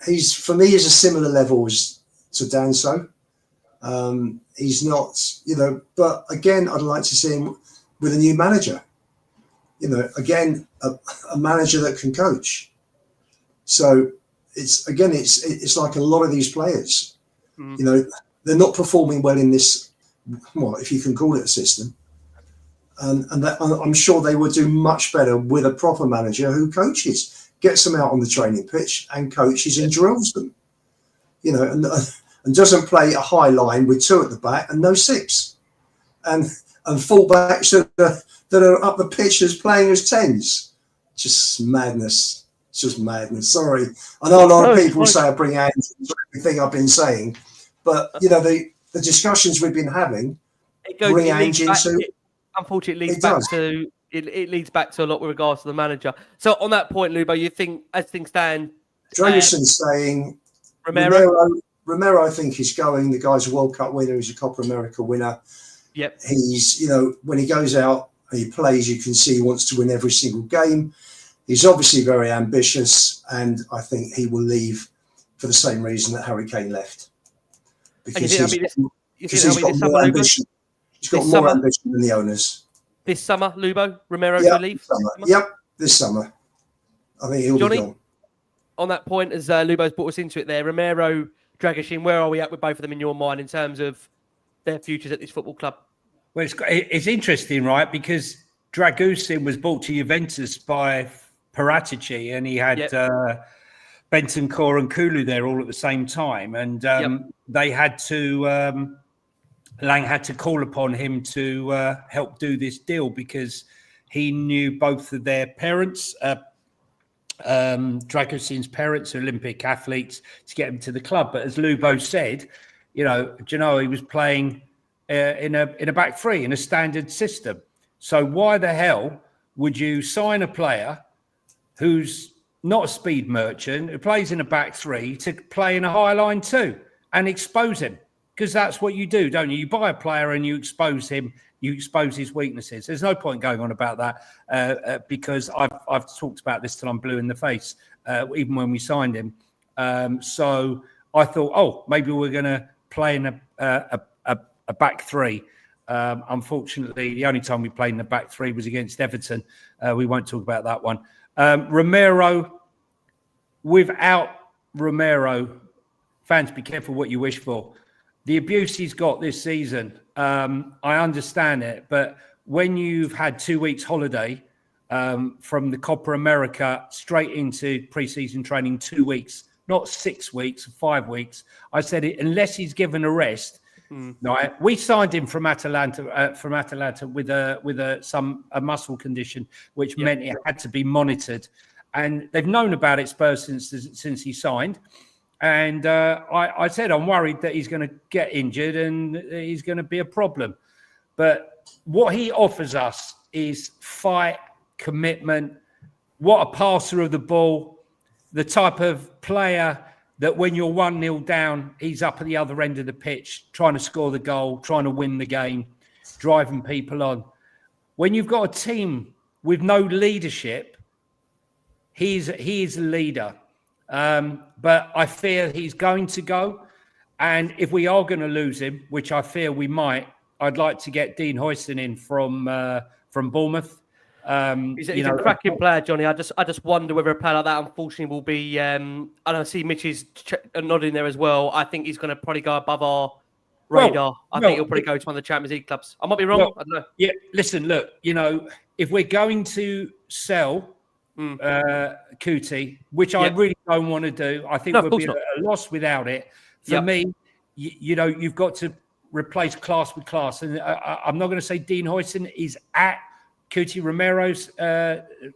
He's, for me, is a similar level as to Danso. He's not, you know, but again, I'd like to see him with a new manager. You know, again, a manager that can coach. So it's like a lot of these players. You know, they're not performing well in this, well, if you can call it a system. And I'm sure they would do much better with a proper manager who coaches, gets them out on the training pitch and coaches and drills them. You know, and doesn't play a high line with two at the back and no six, and fullbacks that are up the pitch as playing as tens. Just madness. It's just madness. Sorry, I know a lot of people say I bring out everything I've been saying, but you know the discussions we've been having bring Ange into. Unfortunately, it leads back to a lot with regards to the manager. So on that point, Lubo, you think as things stand, Dragusin's saying Romero, I think, is going. The guy's a World Cup winner. He's a Copa America winner. Yep. He's, you know, when he goes out and he plays, you can see he wants to win every single game. He's obviously very ambitious, and I think he will leave for the same reason that Harry Kane left. Because he's got more ambition. He's got more ambition than the owners. This summer, Lubo, Romero to leave? This summer. I think he'll be gone. On that point, as Lubo's brought us into it there, Romero, Dragusin, where are we at with both of them in your mind in terms of their futures at this football club? Well, it's interesting, right? Because Dragusin was bought to Juventus by Paratici, and he had Bentancur and Kulu there all at the same time. And they had to... Lang had to call upon him to help do this deal because he knew both of their parents, Dragusin's parents, Olympic athletes, to get him to the club. But as Lubo said, you know, he was playing in a back three in a standard system. So why the hell would you sign a player who's not a speed merchant, who plays in a back three, to play in a high line too and expose him? Because that's what you do, don't you? You buy a player and you expose him. You expose his weaknesses. There's no point going on about that because I've talked about this till I'm blue in the face. Even when we signed him, So I thought, oh, maybe we're going to play in a back three. Unfortunately, the only time we played in the back three was against Everton. We won't talk about that one. Romero, without Romero, fans, be careful what you wish for. The abuse he's got this season, I understand it, but when you've had 2 weeks holiday from the Copa America straight into preseason training, 2 weeks, not 6 weeks, 5 weeks, I said it, unless he's given a rest. Right, we signed him from Atalanta with a muscle condition, which meant it had to be monitored, and they've known about it, Spurs, since he signed. And I said I'm worried that he's going to get injured and he's going to be a problem. But what he offers us is fight, commitment. What a passer of the ball! The type of player that when you're 1-0 down, he's up at the other end of the pitch, trying to score the goal, trying to win the game, driving people on. When you've got a team with no leadership, he is a leader. But I fear he's going to go. And if we are going to lose him, which I fear we might, I'd like to get Dean Huijsen in from Bournemouth. He's a cracking player, Johnny. I just wonder whether a player like that, unfortunately, will be. And I see Mitch is nodding there as well. I think he's going to probably go above our radar. I think he'll probably go to one of the Champions League clubs. I might be wrong. I don't know. Yeah, listen, look. If we're going to sell Kuti, which I really don't want to do, I think we'll be at a loss without it. For me, you've got to replace class with class, and I'm not going to say Dean Huijsen is at Kuti Romero's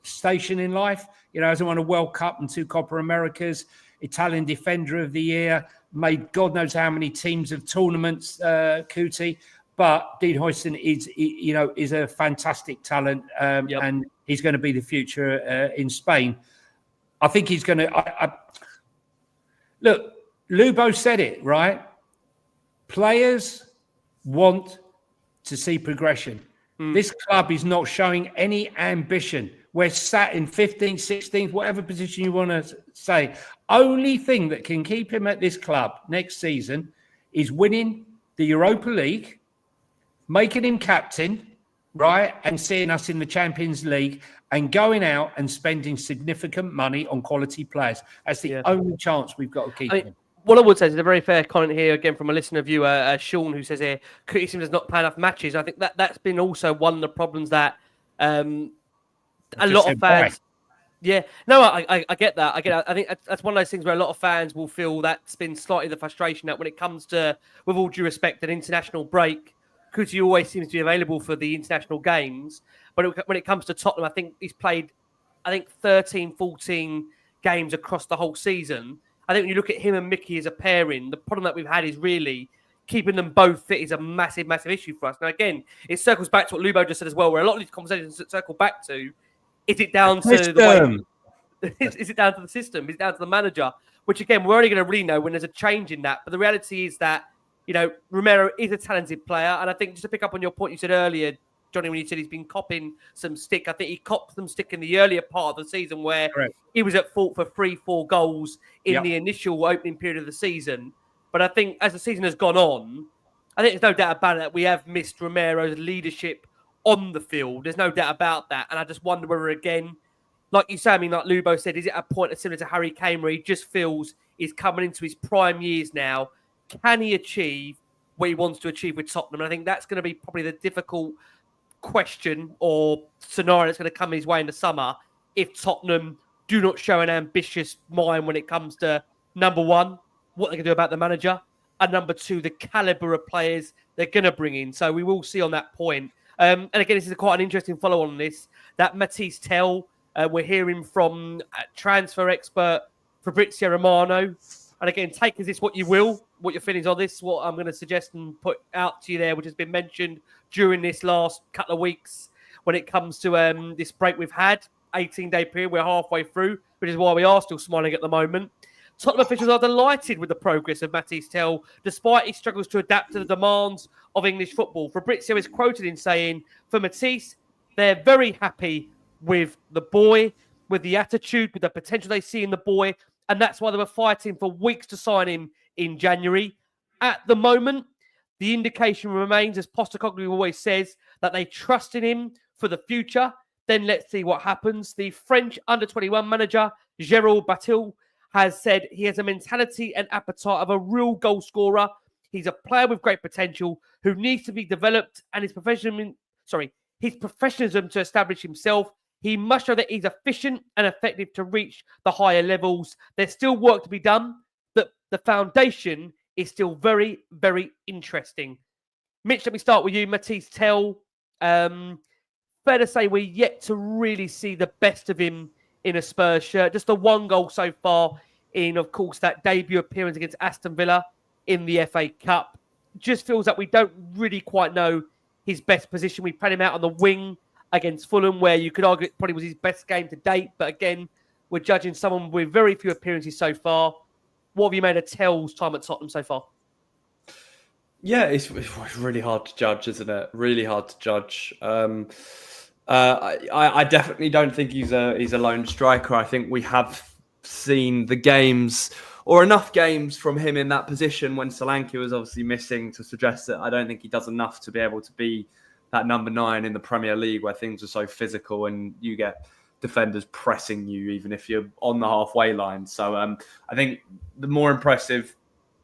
station in life. Hasn't won a World Cup and 2 Copa Americas, Italian Defender of the Year, made God knows how many teams of tournaments, Kuti. But Dean Huijsen is a fantastic talent, and he's going to be the future in Spain. I think he's going to... Look, Lubo said it, right? Players want to see progression. This club is not showing any ambition. We're sat in 15th, 16th, whatever position you want to say. Only thing that can keep him at this club next season is winning the Europa League, making him captain, right, and seeing us in the Champions League and going out and spending significant money on quality players. That's the only chance we've got to keep him. What I would say is a very fair comment here, again, from a listener viewer, Sean, who says here, Kuti does not play enough matches. I think that's been also one of the problems that a lot of fans... Yeah, no, I get that. I think that's one of those things where a lot of fans will feel that's been slightly the frustration that when it comes to, with all due respect, an international break, Kuti always seems to be available for the international games. But when it comes to Tottenham, I think he's played, 13, 14 games across the whole season. I think when you look at him and Mickey as a pairing, the problem that we've had is really keeping them both fit is a massive, massive issue for us. Now, again, it circles back to what Lubo just said as well, where a lot of these conversations circle back to, is it down to the way? Is it down to the system? Is it down to the manager? Which, again, we're only going to really know when there's a change in that. But the reality is that, Romero is a talented player. And I think just to pick up on your point you said earlier, Johnny, when you said he's been copping some stick, I think he copped some stick in the earlier part of the season where he was at fault for 3-4 goals in the initial opening period of the season. But I think as the season has gone on, I think there's no doubt about it that we have missed Romero's leadership on the field. There's no doubt about that. And I just wonder whether, again, like you say, like Lubo said, is it a point similar to Harry Kane where he just feels he's coming into his prime years now? Can he achieve what he wants to achieve with Tottenham? And I think that's going to be probably the difficult question or scenario that's going to come his way in the summer if Tottenham do not show an ambitious mind when it comes to, number one, what they can do about the manager, and number two, the calibre of players they're going to bring in. So we will see on that point. And again, this is quite an interesting follow on this, that Mathys Tel, we're hearing from transfer expert Fabrizio Romano. And again, take as this what you will, what your feelings on this, what I'm going to suggest and put out to you there, which has been mentioned during this last couple of weeks when it comes to this break we've had, 18-day period, we're halfway through, which is why we are still smiling at the moment. Tottenham officials are delighted with the progress of Mathys Tel, despite he struggles to adapt to the demands of English football. Fabrizio is quoted in saying, for Mathys, they're very happy with the boy, with the attitude, with the potential they see in the boy, and that's why they were fighting for weeks to sign him in January. At the moment, the indication remains, as Postecoglou always says, that they trust in him for the future. Then let's see what happens. The French under-21 manager, Jérôme Batil, has said he has a mentality and appetite of a real goal scorer. He's a player with great potential who needs to be developed, and his professionalism to establish himself. He must show that he's efficient and effective to reach the higher levels. There's still work to be done. The foundation is still very, very interesting. Mitch, let me start with you. Mathys Tel. Fair to say we're yet to really see the best of him in a Spurs shirt. Just the one goal so far in, of course, that debut appearance against Aston Villa in the FA Cup. Just feels like we don't really quite know his best position. We played him out on the wing against Fulham, where you could argue it probably was his best game to date. But again, we're judging someone with very few appearances so far. What have you made of Tel's time at Tottenham so far? Yeah, it's really hard to judge, isn't it? Really hard to judge. I definitely don't think he's a lone striker. I think we have seen the games, or enough games from him in that position when Solanke was obviously missing, to suggest that I don't think he does enough to be able to be that number 9 in the Premier League, where things are so physical and you get defenders pressing you even if you're on the halfway line. So I think the more impressive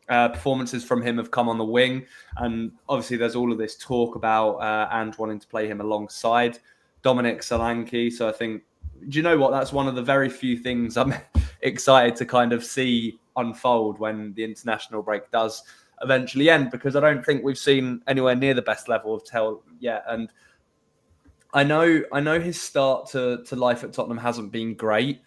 performances from him have come on the wing, and obviously there's all of this talk about and wanting to play him alongside Dominic Solanke. So I think, do you know what? That's one of the very few things I'm excited to kind of see unfold when the international break does eventually end, because I don't think we've seen anywhere near the best level of Tel yet. And I know his start to life at Tottenham hasn't been great,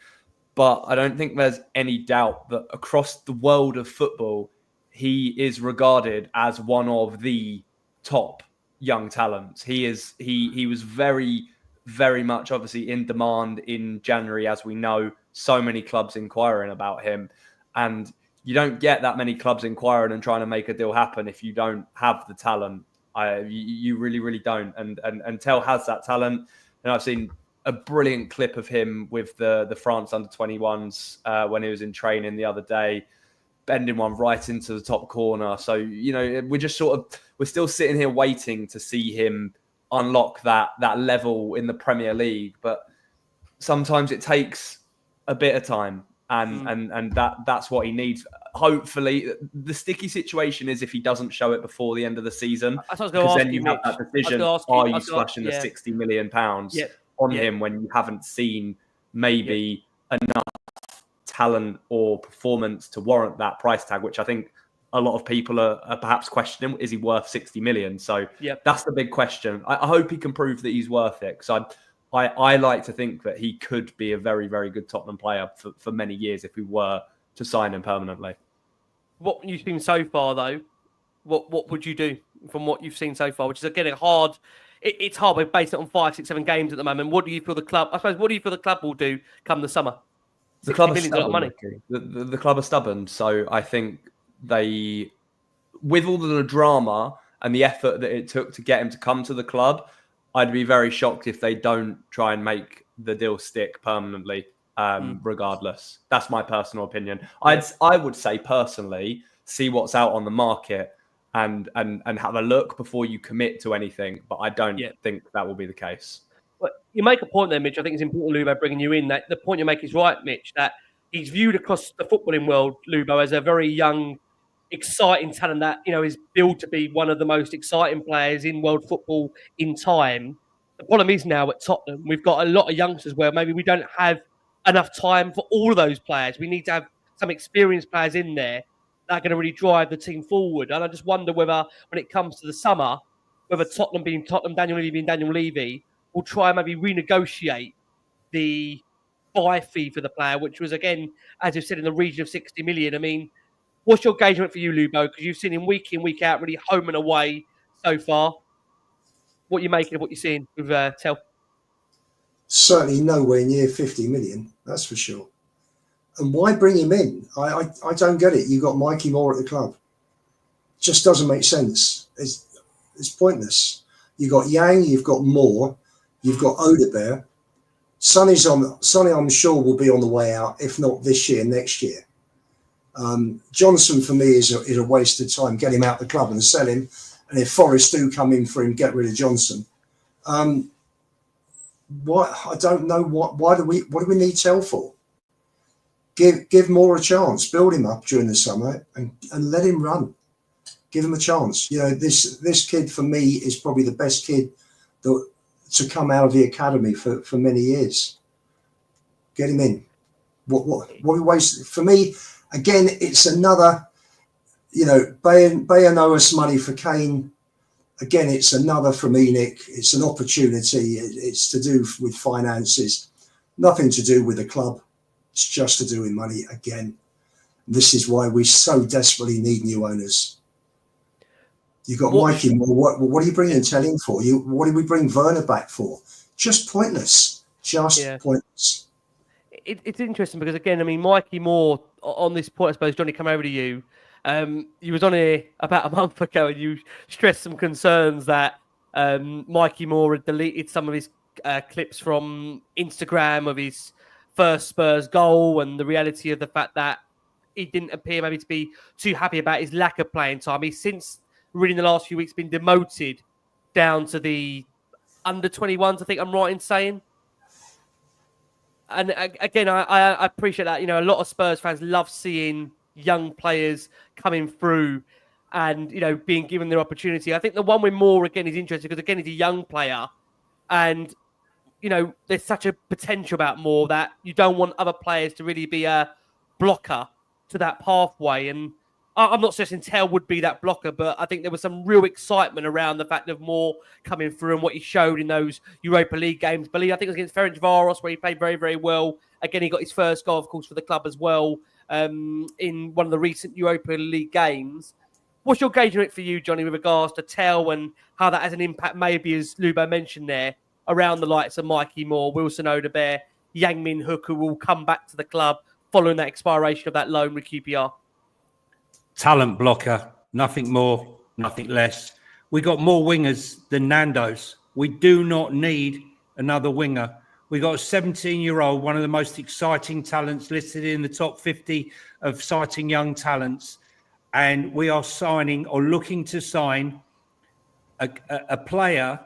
but I don't think there's any doubt that across the world of football, he is regarded as one of the top young talents. He was very, very much obviously in demand in January, as we know, so many clubs inquiring about him. And you don't get that many clubs inquiring and trying to make a deal happen if you don't have the talent. You really, really don't. And Tel has that talent. And I've seen a brilliant clip of him with the France under-21s when he was in training the other day, bending one right into the top corner. So, you know, we're still sitting here waiting to see him unlock that level in the Premier League. But sometimes it takes a bit of time. And that's what he needs. Hopefully, the sticky situation is if he doesn't show it before the end of the season, because then you have that decision: are you splashing the £60 million on him when you haven't seen maybe enough talent or performance to warrant that price tag? Which I think a lot of people are perhaps questioning: is he worth 60 million? So that's the big question. I hope he can prove that he's worth it, because I like to think that he could be a very, very good Tottenham player for many years if we were to sign him permanently. What you've seen so far, though, what would you do from what you've seen so far? Which is, again, hard. It's hard. We're based it on 5, 6, 7 games at the moment. What do you feel the club? I suppose. What do you feel the club will do come the summer? The club is stubborn. A lot of money. The club are stubborn. So I think they, with all the drama and the effort that it took to get him to come to the club, I'd be very shocked if they don't try and make the deal stick permanently, regardless. That's my personal opinion. I would say personally, see what's out on the market and have a look before you commit to anything. But I don't think that will be the case. Well, you make a point there, Mitch. I think it's important, Lubo, bringing you in. That the point you make is right, Mitch, that he's viewed across the footballing world, Lubo, as a very young, exciting talent that, you know, is billed to be one of the most exciting players in world football in time. The problem is now at Tottenham, we've got a lot of youngsters where maybe we don't have enough time for all of those players. We need to have some experienced players in there that are going to really drive the team forward. And I just wonder whether, when it comes to the summer, whether Tottenham being Tottenham, Daniel Levy being Daniel Levy, will try and maybe renegotiate the buy fee for the player, which was, again, as you've said, in the region of 60 million. I mean, what's your engagement for you, Lubo? Because you've seen him week in, week out, really home and away so far. What are you making of what you're seeing with Tel? Certainly nowhere near 50 million, that's for sure. And why bring him in? I don't get it. You've got Mikey Moore at the club. Just doesn't make sense. It's pointless. You've got Yang, you've got Moore, you've got Odebear. Sonny, I'm sure, will be on the way out, if not this year, next year. Johnson, for me, is a waste of time. Get him out the club and sell him. And if Forest do come in for him, get rid of Johnson. What I don't know. What do we need Tel for? Give Moore a chance. Build him up during the summer and let him run. Give him a chance. You know, this kid for me is probably the best kid to come out of the academy for many years. Get him in. What we waste for me again? It's another. You know, Bayer know us money for Kane. Again, it's another from Enoch. It's an opportunity. It's to do with finances. Nothing to do with the club. It's just to do with money again. This is why we so desperately need new owners. You've got Mikey Moore. What are you bringing Tel in for? What did we bring Werner back for? Just pointless. Pointless. It's interesting because, again, I mean, Mikey Moore, on this point, I suppose, Johnny, come over to you. You was on here about a month ago and you stressed some concerns that Mikey Moore had deleted some of his clips from Instagram of his first Spurs goal, and the reality of the fact that he didn't appear maybe to be too happy about his lack of playing time. He's since, really in the last few weeks, been demoted down to the under-21s, I think I'm right in saying. And again, I appreciate that. You know, a lot of Spurs fans love seeing young players coming through and, you know, being given their opportunity. I think the one with Moore, again, is interesting because, again, he's a young player and, you know, there's such a potential about Moore that you don't want other players to really be a blocker to that pathway. And I'm not suggesting Tel would be that blocker, but I think there was some real excitement around the fact of Moore coming through and what he showed in those Europa League games. But I think it was against Ferencvaros where he played very, very well. Again, he got his first goal, of course, for the club as well in one of the recent Europa League games. What's your gauge on it for you, Johnny, with regards to Tel and how that has an impact, maybe, as Lubo mentioned there, around the likes of Mikey Moore, Wilson Odobert, Min-hyuk, who will come back to the club following that expiration of that loan with QPR? Talent blocker, nothing more, nothing less. We got more wingers than Nando's. We do not need another winger. We got a 17-year-old, one of the most exciting talents listed in the top 50 of exciting young talents. And we are signing or looking to sign a player.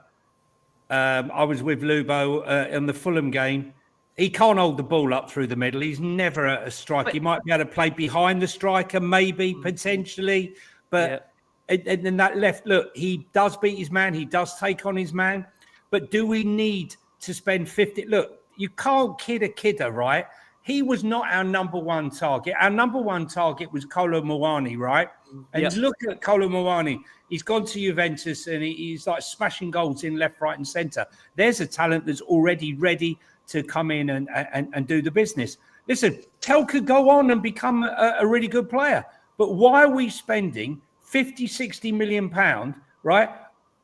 I was with Lubo in the Fulham game. He can't hold the ball up through the middle. He's never a striker. He might be able to play behind the striker, maybe, potentially. But and then that left, look, he does beat his man. He does take on his man. But do we need to spend 50? Look, you can't kid a kidder, right? He was not our number one target. Our number one target was Kolo Muani, right? And look at Kolo Muani. He's gone to Juventus and he's like smashing goals in left, right and centre. There's a talent that's already ready to come in and do the business. Listen, Tel could go on and become a really good player. But why are we spending 50, 60 million pound, right?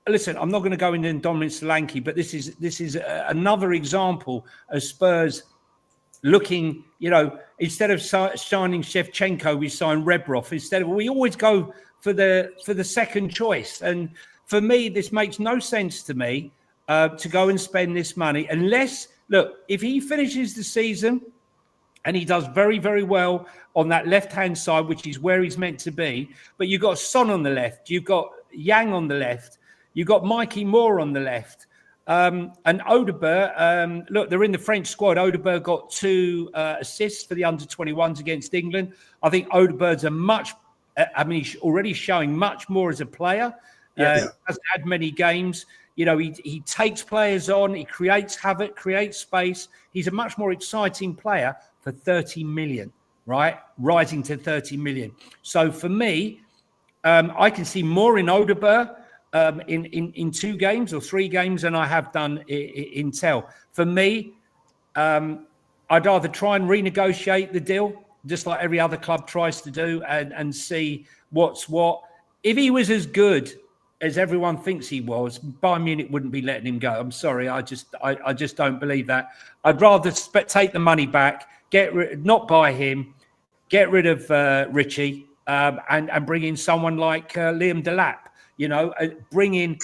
Listen, I'm not going to go into Dominic Solanke, but this is another example of Spurs looking, you know, instead of signing Shevchenko, we sign Rebrov. We always go for the second choice. And for me, this makes no sense to me to go and spend this money unless, look, if he finishes the season and he does very, very well on that left-hand side, which is where he's meant to be, but you've got Son on the left, you've got Yang on the left, you've got Mikey Moore on the left, and Odobert, look, they're in the French squad. Odobert got 2 assists for the under-21s against England. I think Odebert's he's already showing much more as a player. Hasn't had many games. You know, he takes players on, he creates havoc, creates space. He's a much more exciting player for 30 million, right? Rising to 30 million. So for me, I can see more in Odobert in 2 games or 3 games than I have done in Tel. For me, I'd rather try and renegotiate the deal, just like every other club tries to do, and see what's what. If he was as good as everyone thinks he was, Bayern Munich wouldn't be letting him go. I'm sorry, I just don't believe that. I'd rather take the money back, not buy him, get rid of Richie, and bring in someone like Liam Delap. You know, bring in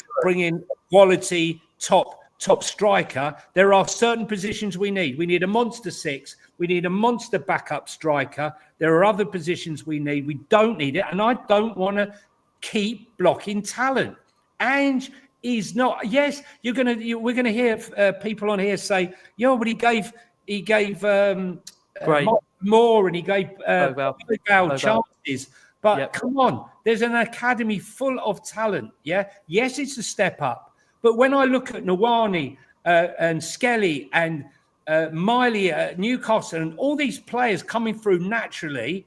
quality top top striker, there are certain positions we need. We need a monster 6. We need a monster backup striker. There are other positions we need. We don't need it. And I don't want to keep blocking talent. And he's not. Yes, we're going to hear people on here say, but he gave Moore and he gave Bogle chances. But come on, there's an academy full of talent. Yeah. Yes, it's a step up. But when I look at Nwani and Skelly and Miley at Newcastle and all these players coming through naturally,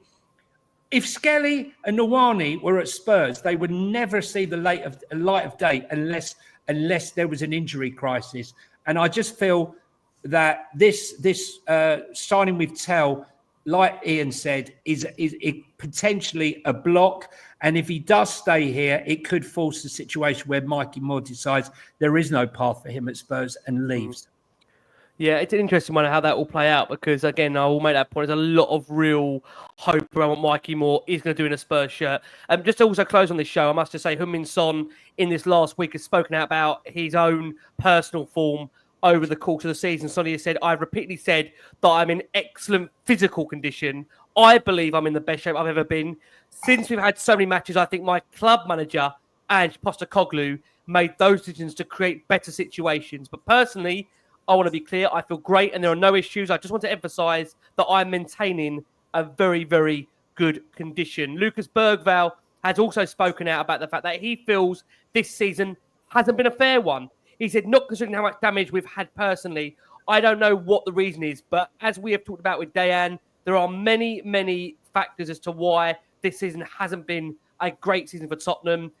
if Skelly and Nwani were at Spurs, they would never see the light of day unless there was an injury crisis. And I just feel that this signing with Tel, like Ian said, is potentially a block. And if he does stay here, it could force a situation where Mikey Moore decides there is no path for him at Spurs and leaves. Yeah, it's an interesting one how that will play out because, again, I will make that point. There's a lot of real hope around what Mikey Moore is going to do in a Spurs shirt. Just to also close on this show, I must just say Heung-Min Son in this last week has spoken out about his own personal form over the course of the season. Sonny has said, I've repeatedly said that I'm in excellent physical condition. I believe I'm in the best shape I've ever been. Since we've had so many matches, I think my club manager and Postecoglou made those decisions to create better situations. But personally, I want to be clear, I feel great and there are no issues. I just want to emphasise that I'm maintaining a very, very good condition. Lucas Bergvall has also spoken out about the fact that he feels this season hasn't been a fair one. He said, not considering how much damage we've had personally, I don't know what the reason is, but as we have talked about with Dayan, there are many, many factors as to why this season hasn't been a great season for Tottenham.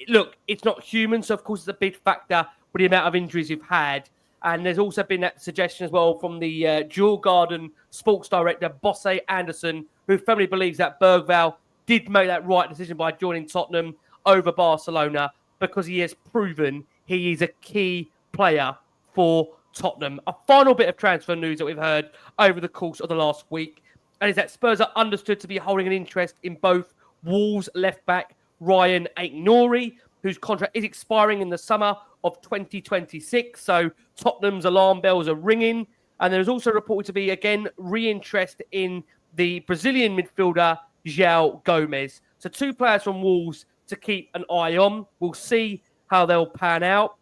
Look, it's not human, so of course it's a big factor with the amount of injuries we've had. And there's also been that suggestion as well from the Jewel Garden sports director, Bosse Anderson, who firmly believes that Bergvall did make that right decision by joining Tottenham over Barcelona because he has proven he is a key player for Tottenham. A final bit of transfer news that we've heard over the course of the last week, and is that Spurs are understood to be holding an interest in both Wolves left-back Ryan Ait-Nouri, whose contract is expiring in the summer of 2026. So Tottenham's alarm bells are ringing. And there's also reported to be, again, re-interest in the Brazilian midfielder, João Gomes. So 2 players from Wolves to keep an eye on. We'll see how they'll pan out.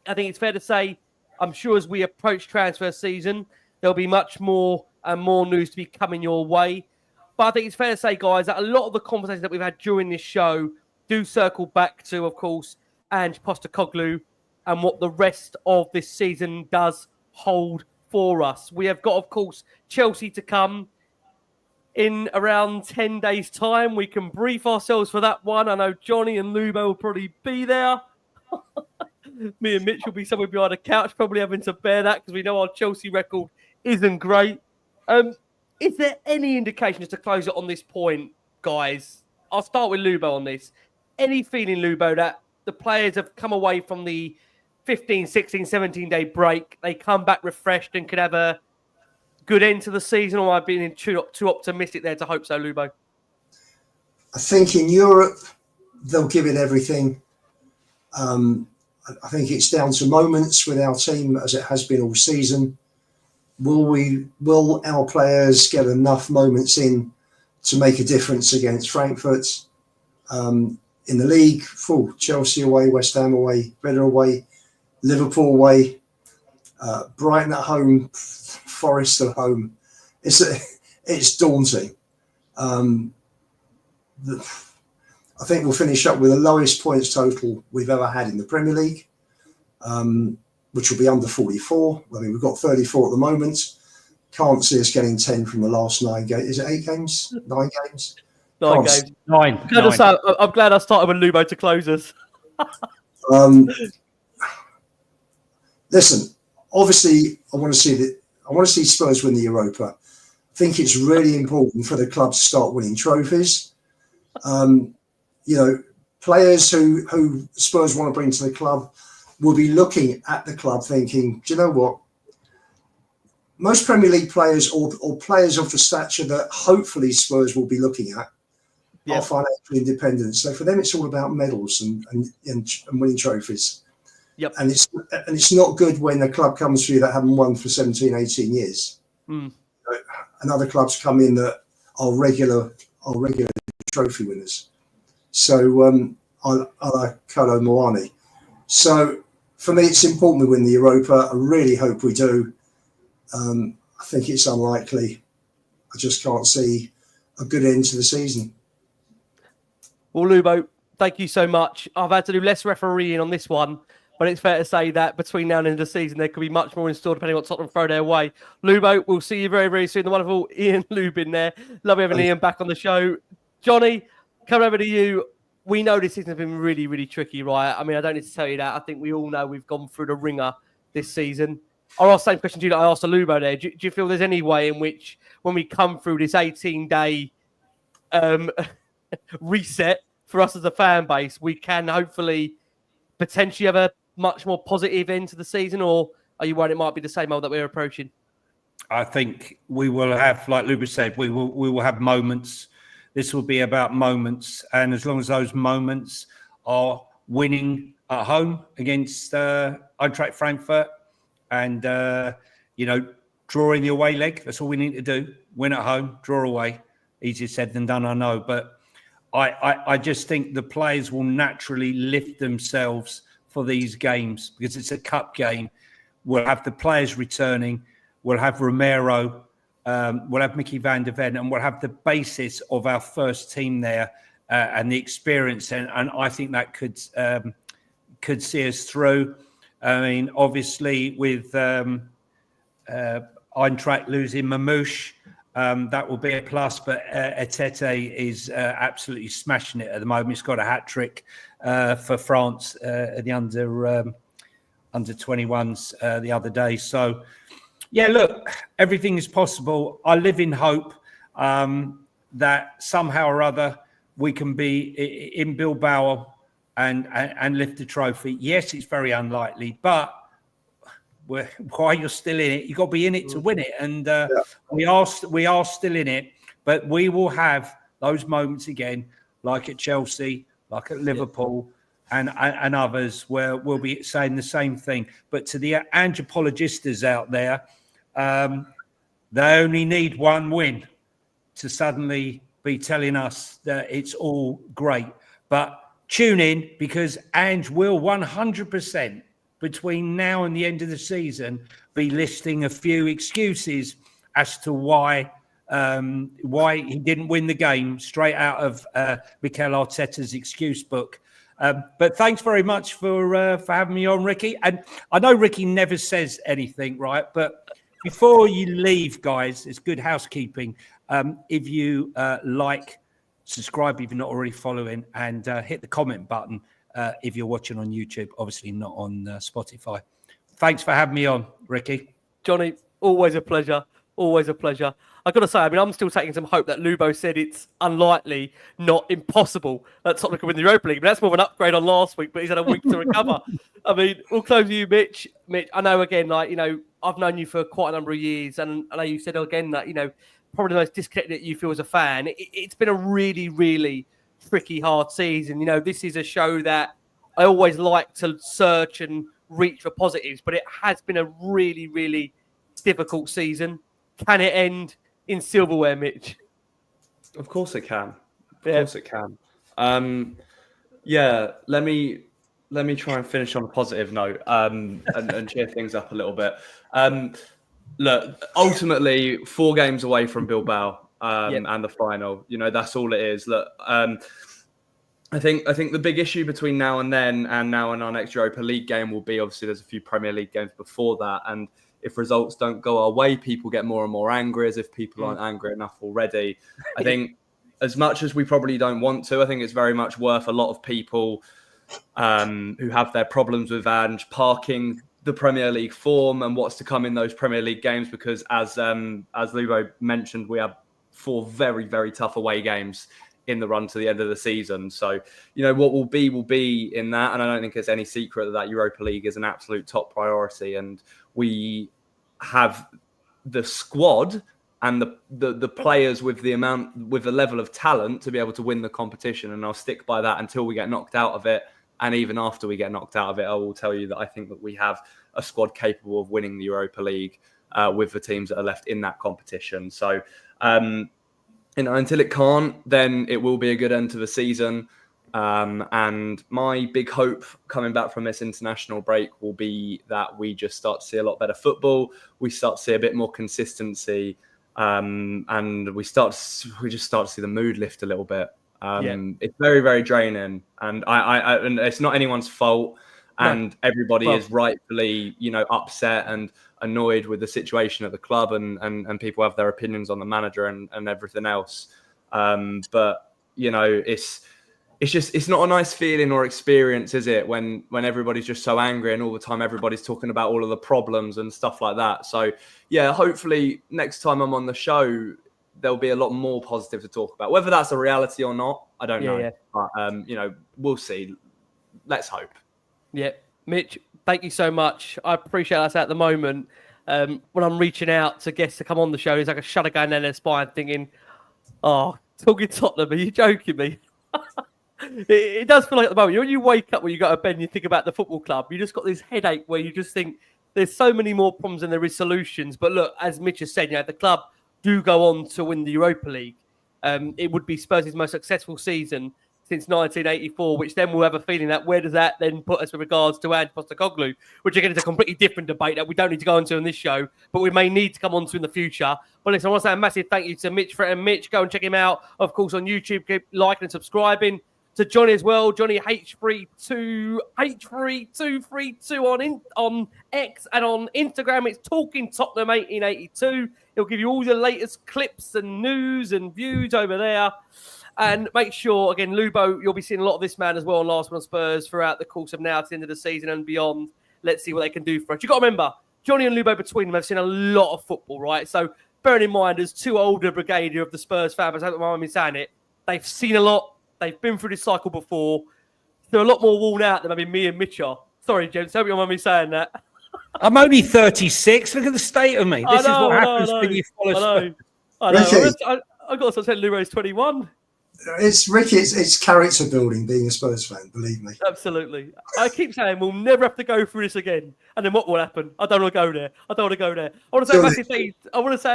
I think it's fair to say, I'm sure as we approach transfer season, there'll be much more and more news to be coming your way. But I think it's fair to say, guys, that a lot of the conversations that we've had during this show do circle back to, of course, Ange Postecoglou and what the rest of this season does hold for us. We have got, of course, Chelsea to come in around 10 days' time. We can brief ourselves for that one. I know Johnny and Lubo will probably be there. Me and Mitch will be somewhere behind a couch, probably having to bear that because we know our Chelsea record isn't great. Is there any indication, just to close it on this point, guys? I'll start with Lubo on this. Any feeling, Lubo, that the players have come away from the 15, 16, 17-day break, they come back refreshed and could have a good end to the season, or I've been too optimistic there to hope so, Lubo? I think in Europe, they'll give it everything. I think it's down to moments with our team, as it has been all season. Will our players get enough moments in to make a difference against Frankfurt? In the league, full Chelsea away, West Ham away, Villa away, Liverpool away, Brighton at home, Forest at home. It's daunting. I think we'll finish up with the lowest points total we've ever had in the Premier League, which will be under 44. I mean, we've got 34 at the moment. Can't see us getting 10 from the last 9 games. Is it 8 games? 9 games? 9 games. Nine. I'm glad I started with Lubo to close us. Listen, obviously, I want to see Spurs win the Europa. I think it's really important for the club to start winning trophies. Players who Spurs want to bring to the club will be looking at the club thinking, do you know what? Most Premier League players or players of the stature that hopefully Spurs will be looking at are financially independent. So for them, it's all about medals and winning trophies. Yep. And it's not good when a club comes through that haven't won for 17, 18 years. And other clubs come in that are regular trophy winners. So I like Kolo Muani. So for me, it's important we win the Europa. I really hope we do. I think it's unlikely. I just can't see a good end to the season. Well, Lubo, thank you so much. I've had to do less refereeing on this one, but it's fair to say that between now and the end of the season, there could be much more in store depending on what Tottenham throw their way. Lubo, we'll see you very, very soon. The wonderful Ian Lubin there. Love having Ian back on the show. Johnny, coming over to you. We know this season has been really, really tricky, right? I mean, I don't need to tell you that. I think we all know we've gone through the ringer this season. I'll ask the same question to you that I asked to Lubo there. Do you feel there's any way in which when we come through this 18-day reset for us as a fan base, we can hopefully potentially have a much more positive end to the season, or are you worried it might be the same old that we're approaching? I think we will have, like Luba said, we will have moments. This will be about moments, and as long as those moments are winning at home against Eintracht Frankfurt and drawing the away leg, that's all we need to do. Win at home, draw away. Easier said than done, I know, but I just think the players will naturally lift themselves for these games because it's a cup game. We'll have the players returning. We'll have Romero. We'll have Mickey van der Ven, and we'll have the basis of our first team there and the experience. And I think that could see us through. I mean, obviously, with Eintracht losing Mamouche, that will be a plus, but Etete is absolutely smashing it at the moment. He's got a hat-trick for France at the under 21s the other day. So, yeah, look, everything is possible. I live in hope that somehow or other we can be in Bilbao and lift the trophy. Yes, it's very unlikely, but while you're still in it, you've got to be in it to win it. And we are still in it, but we will have those moments again, like at Chelsea, like at Liverpool, and others, where we'll be saying the same thing. But to the anthropologistas out there, they only need one win to suddenly be telling us that it's all great. But tune in, because Ange will 100% between now and the end of the season be listing a few excuses as to why he didn't win the game, straight out of Mikel Arteta's excuse book. But thanks very much for having me on, Ricky. And I know Ricky never says anything, right? But before you leave, guys, it's good housekeeping. If you subscribe if you're not already following, and hit the comment button if you're watching on YouTube, obviously not on Spotify. Thanks for having me on, Ricky. Johnny, always a pleasure. Always a pleasure. I've got to say, I mean, I'm still taking some hope that Lubo said it's unlikely, not impossible, that Tottenham can win the Europa League. But that's more of an upgrade on last week, but he's had a week to recover. I mean, we'll close with you, Mitch. Mitch, I know, again, I've known you for quite a number of years, and I know you said again that, probably the most disconnected that you feel as a fan. It's been a really, really tricky, hard season. This is a show that I always like to search and reach for positives, but it has been a really, really difficult season. Can it end in silverware, Mitch? Of course it can. Of course it can. Let me try and finish on a positive note and cheer things up a little bit. Look, ultimately, 4 games away from Bilbao and the final. That's all it is. Look, I think the big issue between now and then and now and our next Europa League game will be, obviously, there's a few Premier League games before that, and if results don't go our way, people get more and more angry, as if people aren't angry enough already. I think as much as we probably don't want to, I think it's very much worth a lot of people who have their problems with Ange parking the Premier League form and what's to come in those Premier League games, because as Lubo mentioned, we have 4 very, very tough away games in the run to the end of the season. So, what will be in that. And I don't think it's any secret that Europa League is an absolute top priority. And we have the squad and the players with the level of talent to be able to win the competition. And I'll stick by that until we get knocked out of it. And even after we get knocked out of it, I will tell you that I think that we have a squad capable of winning the Europa League with the teams that are left in that competition. So, until it can't, then it will be a good end to the season. And my big hope coming back from this international break will be that we just start to see a lot better football. We start to see a bit more consistency, and we just start to see the mood lift a little bit. It's very, very draining, and and it's not anyone's fault. And everybody is rightfully, upset and annoyed with the situation at the club, and people have their opinions on the manager and everything else. But it's not a nice feeling or experience, is it? When everybody's just so angry and all the time everybody's talking about all of the problems and stuff like that. So yeah, hopefully next time I'm on the show, there'll be a lot more positive to talk about. Whether that's a reality or not, I don't know. Yeah. But we'll see. Let's hope. Yeah, Mitch, thank you so much. I appreciate us at the moment. When I'm reaching out to guests to come on the show, it's like a shudder going down their spine thinking, oh, talking Tottenham, are you joking me? It does feel like at the moment, when you wake up, when you go to bed and you think about the football club, you just got this headache where you just think there's so many more problems than there is solutions. But look, as Mitch has said, the club do go on to win the Europa League. It would be Spurs' most successful season since 1984, which then we'll have a feeling that where does that then put us with regards to Postecoglou, which again is a completely different debate that we don't need to go into on this show, but we may need to come on to in the future. But listen, I want to say a massive thank you to Mitch Fretton. Mitch, go and check him out, of course, on YouTube. Keep liking and subscribing. To Johnny as well, Johnny H3232 on X and on Instagram. It's Talking Tottenham 1882. He'll give you all the latest clips and news and views over there. And make sure, again, Lubo, you'll be seeing a lot of this man as well on Last Word on Spurs throughout the course of now to the end of the season and beyond. Let's see what they can do for us. You've got to remember, Johnny and Lubo between them have seen a lot of football, right? So bearing in mind, as two older brigadier of the Spurs fans, I don't mind me saying it, they've seen a lot. They've been through this cycle before. They're a lot more worn out than maybe me and Mitch are. Sorry, gents. Hope you don't mind me saying that. I'm only 36. Look at the state of me. This is what happens when you follow Spurs. I know. I've got to say Luro's 21. It's Ricky. It's character building being a Spurs fan. Believe me. Absolutely. I keep saying we'll never have to go through this again. And then what will happen? I don't want to go there. I want to say a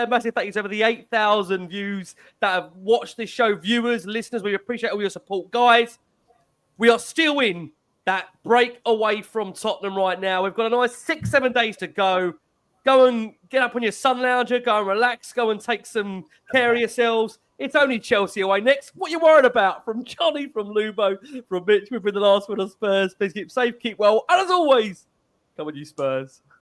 massive thank you to over the 8,000 views that have watched this show. Viewers, listeners, we appreciate all your support, guys. We are still in that break away from Tottenham right now. We've got a nice 6-7 days to go. Go and get up on your sun lounger. Go and relax. Go and take some care of yourselves. It's only Chelsea away next. What are you worried about? From Johnny, from Lubo, from Mitch, we've been the Last Word on Spurs. Please keep safe, keep well, and as always, come on you Spurs.